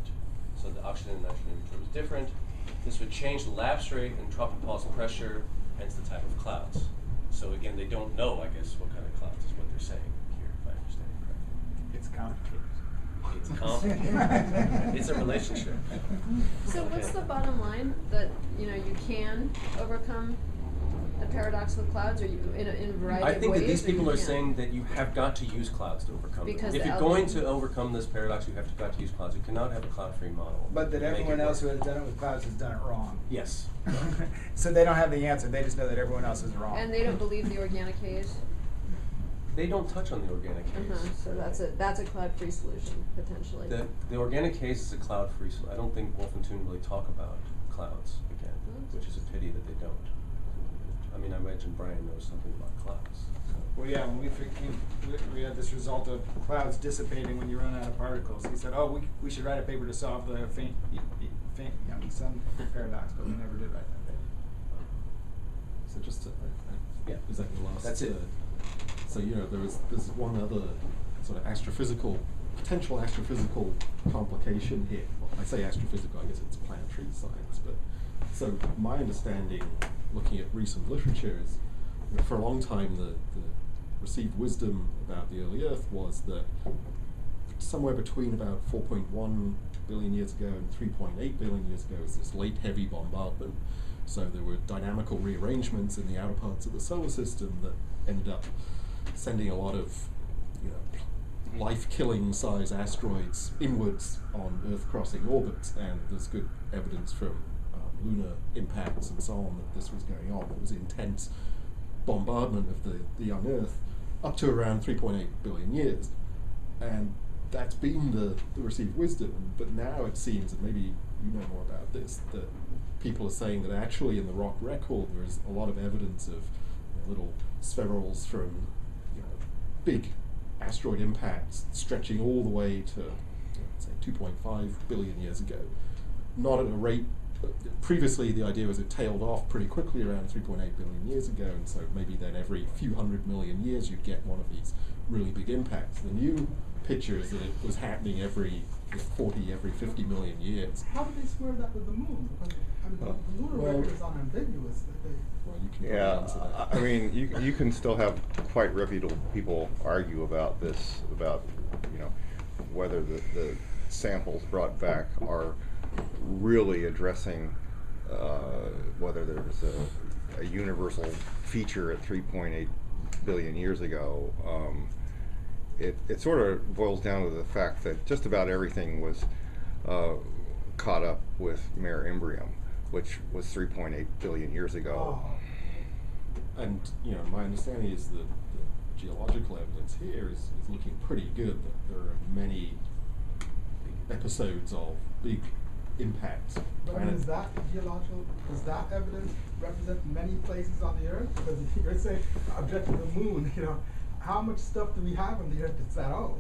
So the oxygen and nitrogen inventory was different. This would change the lapse rate and tropopause pressure, hence the type of clouds. So again, they don't know, I guess, what kind of clouds is what they're saying here, if I understand correctly. It's complicated. It's complicated. It's a relationship. So what's the bottom line? That, you can overcome the paradox with clouds, or you in a variety I of think ways? that these or people you are can't? saying that you have got to use clouds to overcome Because them. If the you're going algorithm- to overcome this paradox, you have got to use clouds. You cannot have a cloud-free model. But that Make it everyone else who work. has done it with clouds has done it wrong. Yes. So they don't have the answer, they just know that everyone else is wrong. And they don't believe the organic haze? They don't touch on the organic haze. So that's a cloud-free solution, potentially. The organic haze is a cloud-free. I don't think Wolf and Toon really talk about clouds again, which is a pity that they don't. I mean, I imagine Brian knows something about clouds. So. Well, yeah, when we had this result of clouds dissipating when you run out of particles. He said, "Oh, we should write a paper to solve the faint young sun paradox," but we never did write that paper. So just to, Yeah. is that the last? That's it. So there's one other sort of potential astrophysical complication here. Well, I say astrophysical, I guess it's planetary science. But so my understanding, looking at recent literature, is for a long time the received wisdom about the early Earth was that somewhere between about 4.1 billion years ago and 3.8 billion years ago was this late heavy bombardment. So there were dynamical rearrangements in the outer parts of the solar system that ended up sending a lot of life-killing size asteroids inwards on Earth-crossing orbits, and there's good evidence from lunar impacts and so on that this was going on. There was intense bombardment of the young Earth up to around 3.8 billion years, and that's been the received wisdom. But now it seems, and maybe you know more about this, that people are saying that actually in the rock record there is a lot of evidence of little spherules from big asteroid impacts stretching all the way to say 2.5 billion years ago. Not at a rate. Previously, the idea was it tailed off pretty quickly around 3.8 billion years ago, and so maybe then every few 100 million years you'd get one of these really big impacts. The new picture is that it was happening every 40, every 50 million years. How do they square that with the moon? Because, the lunar record is unambiguous. Well, you can Yeah, probably answer that. I mean, you can still have quite reputable people argue about this, about whether the samples brought back are really addressing whether there's a universal feature at 3.8 billion years ago. It sort of boils down to the fact that just about everything was caught up with Mare Imbrium, which was 3.8 billion years ago. Oh. And my understanding is that the geological evidence here is looking pretty good. That there are many episodes of big impact. But I mean, is that geological, does that evidence represent many places on the Earth? Because if you're saying object of the moon, you know, how much stuff do we have on the Earth that's that old?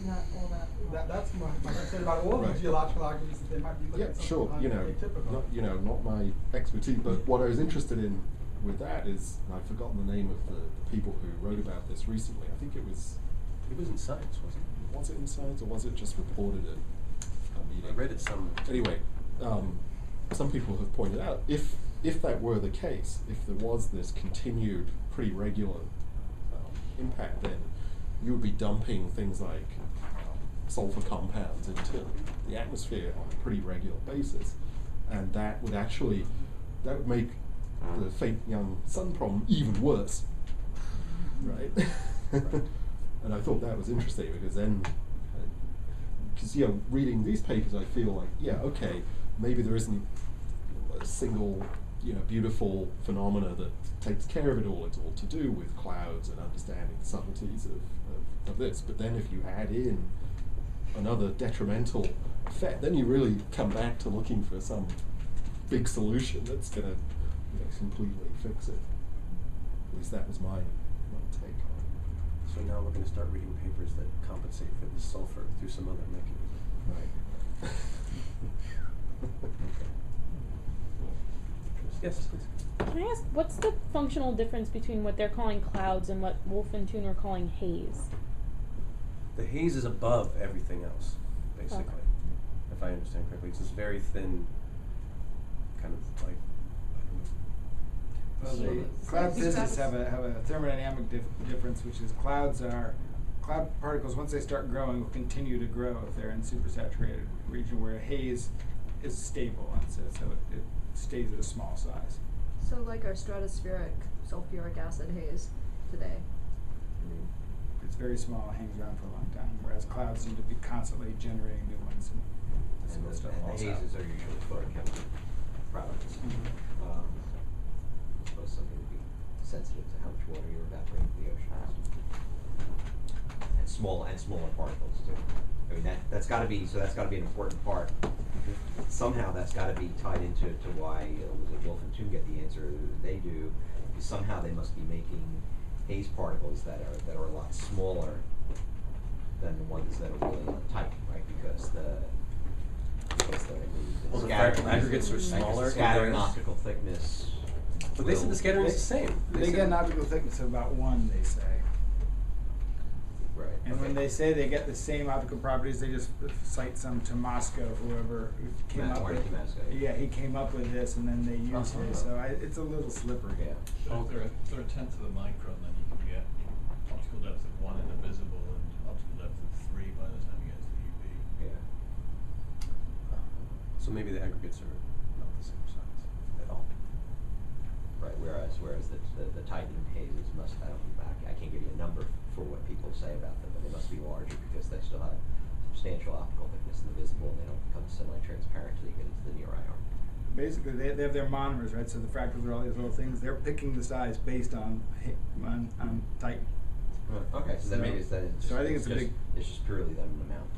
Not all that. That's my concern about all Right. the geological arguments that they might be looking Yeah, at sure. something You know, atypical. not my expertise, but what I was interested in with that is, and I've forgotten the name of the people who wrote about this recently. I think it was in Science, wasn't it? Was it in Science or was it just reported at a meeting? I read it somewhere. Anyway, some people have pointed out if that were the case, if there was this continued, pretty regular impact, then you would be dumping things like sulfur compounds into the atmosphere on a pretty regular basis, and that would make the faint young sun problem even worse, right? And I thought that was interesting because then, because reading these papers, I feel like, yeah, okay, maybe there isn't a single, beautiful phenomena that takes care of it all. It's all to do with clouds and understanding the subtleties of this. But then if you add in another detrimental effect, then you really come back to looking for some big solution that's going to completely fix it. At least that was my take on it. So now we're going to start reading papers that compensate for the sulfur through some other mechanism. Right. Yes, please. Can I ask, what's the functional difference between what they're calling clouds and what Wolf and Toon are calling haze? The haze is above everything else, basically, Okay. if I understand correctly. It's this very thin, kind of like, Well, the cloud physics have a thermodynamic difference, which is cloud particles, once they start growing, will continue to grow if they're in supersaturated region, where a haze is stable, so it stays at a small size. So like our stratospheric sulfuric acid haze today. It's very small, hangs around for a long time, whereas clouds seem to be constantly generating new ones, and this And little stuff the falls out. hazes are usually photochemical products. Supposed something to be sensitive to how much water you're evaporating from the ocean. And smaller particles too. I mean that's gotta be an important part. Somehow that's gotta be tied into why Wolf and Toon get the answer they do. Because somehow they must be making haze particles that are a lot smaller than the ones that are really tight, right? Because Well, the fractal aggregates are smaller. Scattering optical thickness. But they said the scattering is the same. They get an optical thickness of about 1, they say. Right. And when they say they get the same optical properties, they just cite some Tomasco, whoever came up with it. Yeah, he came up with this, and then they used it. So it's a little slippery. Yeah. So if they're a tenth of a micron, then you can get optical depth of 1 in the visible and optical depth of 3 by the time you get to the UV. Yeah. So maybe the aggregates are not the same size at all. Right. Whereas the Titan hazes must, I can't give you a number for what people say about them, but they must be larger because they still have substantial optical thickness in the visible, and they don't become semi-transparent until you get into the near IR. Basically, they have their monomers, right? So the fractals are all these little things. They're picking the size based on Titan. Okay, so then maybe it's that. So I think it's a big. It's just purely then an amount,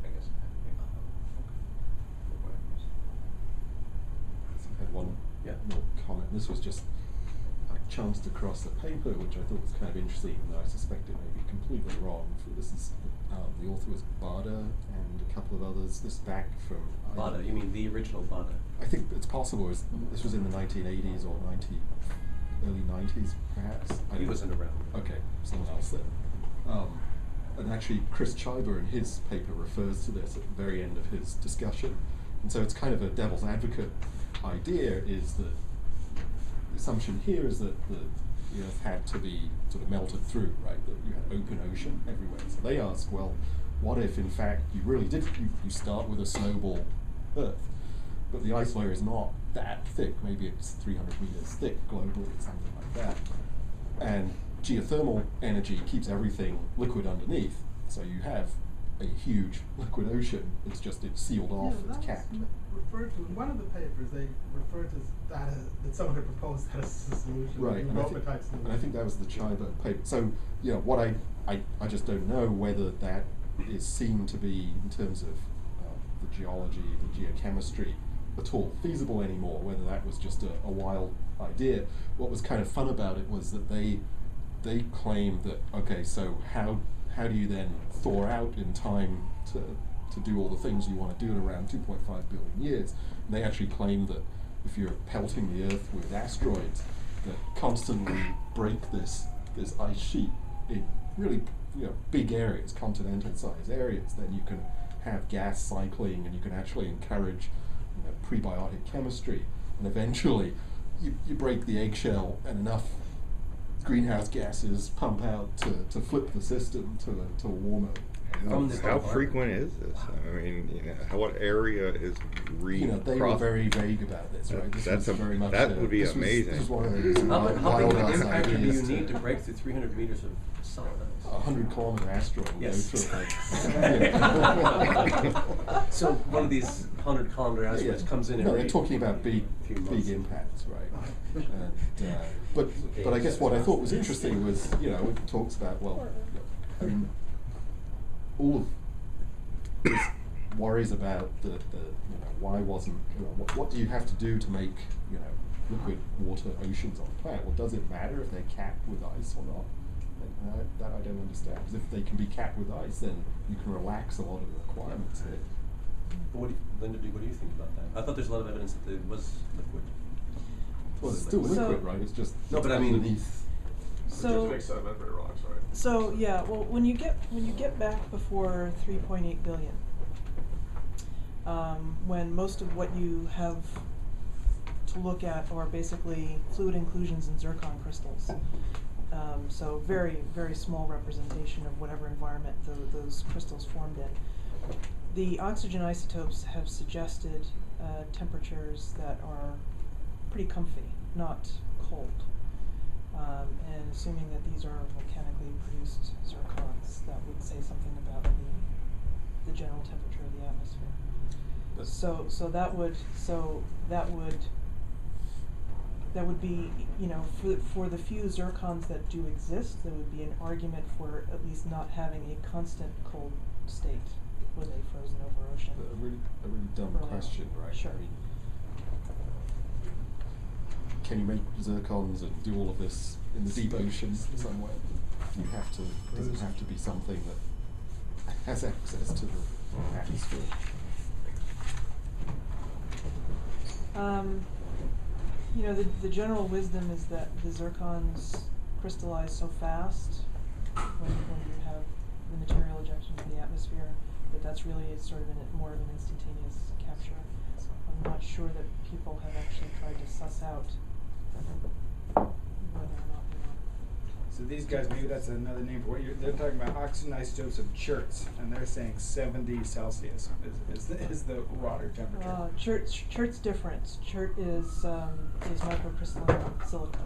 I guess. I had one more comment. This was just, I chanced across a paper which I thought was kind of interesting, and I suspect it may be completely wrong. This is the author was Bada and a couple of others. This back from Bada, you mean the original Bada? I think it's possible. This was in the 1980s or early 90s, perhaps. He wasn't around. Okay, someone else then. And actually, Chris Chiber in his paper refers to this at the very end of his discussion. And so it's kind of a devil's advocate idea, is that the assumption here is that the Earth had to be sort of melted through, right? That you had open ocean everywhere. So they ask, well, what if in fact you really did, you start with a snowball Earth, but the ice layer is not that thick, maybe it's 300 meters thick globally, something like that. And geothermal energy keeps everything liquid underneath, so you have a huge liquid ocean. It's sealed off, it's capped. Referred to in one of the papers, they referred to that someone had proposed that as a solution. Right, and I think that was the Chiba paper. So, what I just don't know whether that is seen to be, in terms of the geology, the geochemistry at all feasible anymore, whether that was just a wild idea. What was kind of fun about it was that they claimed that, okay, so how do you then thaw out in time to do all the things you want to do in around 2.5 billion years? And they actually claimed that if you're pelting the Earth with asteroids that constantly break this ice sheet in really big areas, continental size areas, then you can have gas cycling and you can actually encourage prebiotic chemistry, and eventually you break the eggshell and enough greenhouse gases pump out to flip the system to a warmer. How frequent is this? I mean, what area is they were very vague about this, right? That would be amazing. This was one of these How big of an wild impactor do you ideas need to break through 300 meters of solid ice? 100-kilometer asteroid will Yes. go through So one of these 100-kilometer asteroids comes in No, every they're talking about big impacts, right? And, but I guess what I thought was interesting was, it talks about, I mean, all of this worries about the why wasn't, what do you have to do to make, liquid water oceans on the planet? Well, does it matter if they're capped with ice or not? And that I don't understand. Because if they can be capped with ice, then you can relax a lot of the requirements here. But Linda, what do you think about that? I thought there's a lot of evidence that it was liquid. Well, it's still liquid, right? It's just no, but I mean underneath. So, just make sedimentary rocks, right? So yeah, well, when you get back before 3.8 billion, when most of what you have to look at are basically fluid inclusions in zircon crystals, so very, very small representation of whatever environment those crystals formed in. The oxygen isotopes have suggested temperatures that are pretty comfy, not cold. And assuming that these are volcanically produced zircons, that would say something about the general temperature of the atmosphere. So that would be, for the few zircons that do exist, there would be an argument for at least not having a constant cold state with a frozen over ocean. A really dumb question, right? Sure. I mean, can you make zircons and do all of this in the deep ocean somewhere? Does it have to be something that has access to the atmosphere? The general wisdom is that the zircons crystallize so fast when you have the material ejection into the atmosphere that's really sort of more of an instantaneous capture. I'm not sure that people have actually tried to suss out whether or not they are. So these guys, maybe that's another name for they're talking about oxygen isotopes of cherts, and they're saying 70 Celsius is the water temperature. Chert's different. Chert is microcrystalline silicon.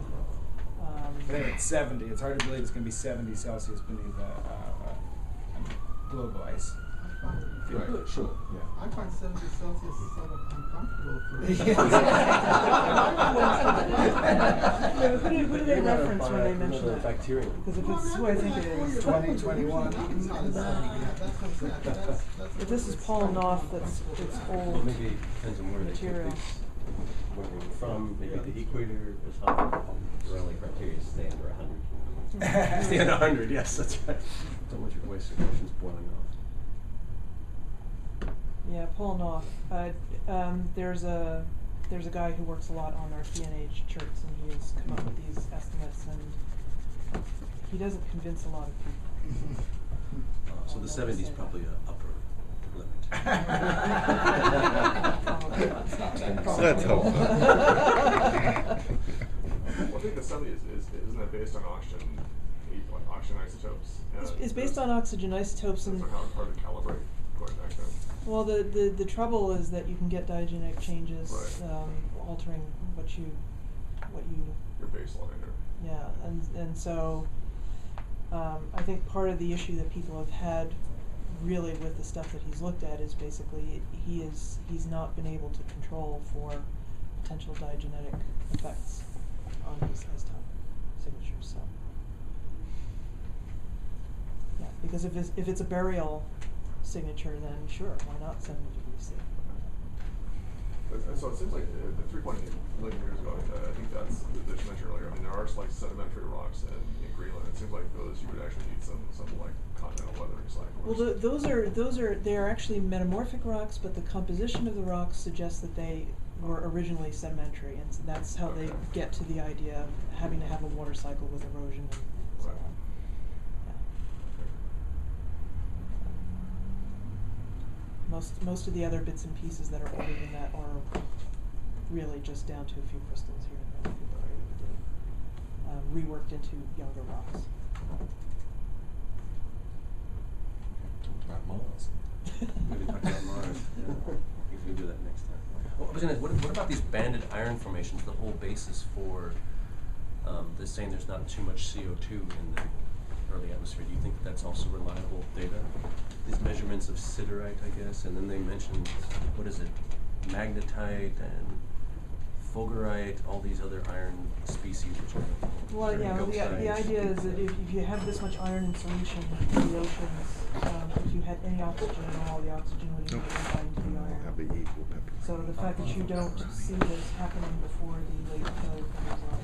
I think it's 70. It's hard to believe it's going to be 70 Celsius beneath global ice. Right, sure, yeah. I find 70 Celsius somewhat uncomfortable for who do they reference when they mention that? Bacteria. Because if it's who I think it is. 2021. If this is Paul Knopf, it's old Well, maybe it depends on where material. where they're from, maybe the equator or something. The only criteria is stay under 100. Stay under 100, yes, that's right. Don't want your waste oceans boiling off. Yeah, Paul Knopf. There's a guy who works a lot on our PNH cherts, and he has come up with these estimates, and he doesn't convince a lot of people. So the 70 is probably an upper limit. Let's hope so. Well, I think the 70 isn't that based on oxygen isotopes? It's based on oxygen isotopes, and so hard to calibrate going back then. well, the trouble is that you can get diagenetic changes, Right. altering what you Your baseline or yeah, and so I think part of the issue that people have had really with the stuff that he's looked at is basically he's not been able to control for potential diagenetic effects on his time signatures. So yeah, because if it's a barial signature, then sure, why not 70 degrees C? So it seems like the 3.8 million years ago, I think that's that you mentioned earlier. I mean, there are like sedimentary rocks in Greenland. It seems like those you would actually need some like continental weathering cycles. Well, they are actually metamorphic rocks, but the composition of the rocks suggests that they were originally sedimentary, and so that's how they get to the idea of having to have a water cycle with erosion and so on. Most of the other bits and pieces that are older than that are really just down to a few crystals here and there. People are able to reworked into younger rocks. Talk about Mars. We can talk about Mars. Yeah. We can do that next time. Well, I was gonna, what about these banded iron formations? The whole basis for this saying there's not too much CO2 in the early atmosphere. Do you think that's also reliable data? These measurements of siderite, I guess, and then they mentioned, what is it, magnetite and fulgurite, all these other iron species which are Well, yeah, the idea is that if you have this much iron in solution in the oceans, if you had any oxygen at all, the oxygen would be combined to the iron. Have the equal pepper. So the fact that you don't see this happening before the late failure comes on,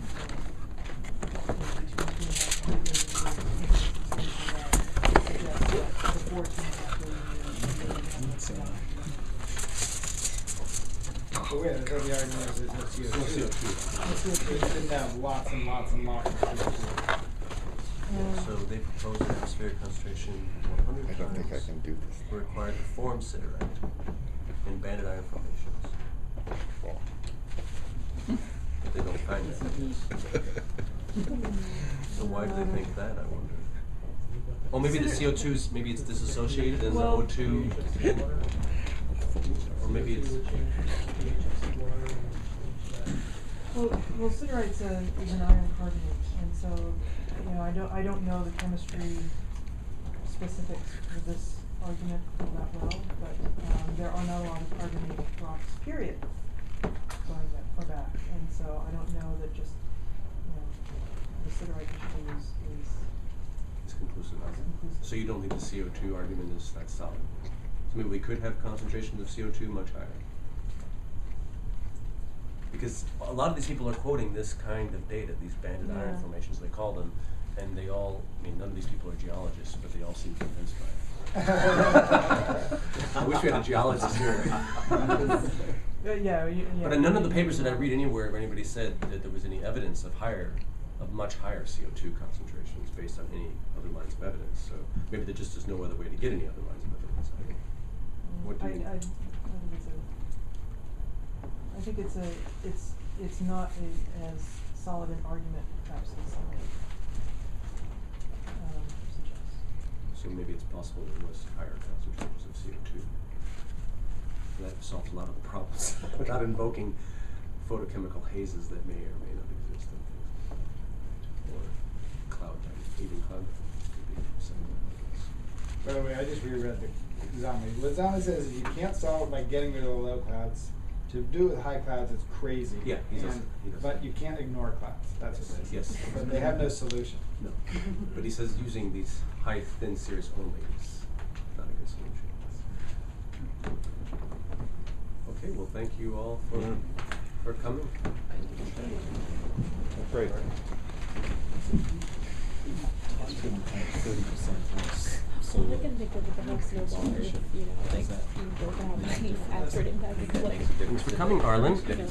before 2.5 billion years. But wait, I thought the argument is there's no CO2. They didn't have lots and lots and lots of CO2. So they propose an atmospheric concentration 100 I don't think I times can do this. were required to form siderite in banded iron formations. Well. But they don't find it. So why do they think that, I wonder? Oh, maybe the CO2's, maybe it's disassociated and the O2, or maybe it's... Well, siderite's is an iron carbonate, and so, you know, I don't know the chemistry specifics for this argument that well, but there are not a lot of carbonate rocks, period, going that far back, and so I don't know that just, you know, the siderite issue is It's conclusive. conclusive. So you don't think the CO2 argument is that solid? So maybe we could have concentrations of CO2 much higher? Because a lot of these people are quoting this kind of data, these banded iron Yeah. formations, they call them, and they all, I mean, none of these people are geologists, but they all seem convinced by it. I wish we had a geologist here. Yeah. But in none of the papers that I read anywhere, anybody said that there was any evidence of much higher CO2 concentrations based on any other lines of evidence. So maybe there just is no other way to get any other lines of evidence. What do you I think it's not as solid an argument perhaps as some suggest. So maybe it's possible there was higher concentrations of CO2. That solves a lot of the problems without invoking photochemical hazes that may or may not exist in things. Or cloud type, even cloud could be something like this. By the way, I just reread the Zami. What Zami says is you can't solve by getting rid of the low clouds. To do it with high clouds, it's crazy. Yeah, he does. But you can't ignore clouds. That's what they say. Yes. But they have no solution. No. But he says using these high thin series only is not a good solution. Okay, well, thank you all for coming. Great. 30% less. So I can think of the whole snowball, or, you know, like, being broken out by after it impacted, like. Thanks for coming, Arlen. You know.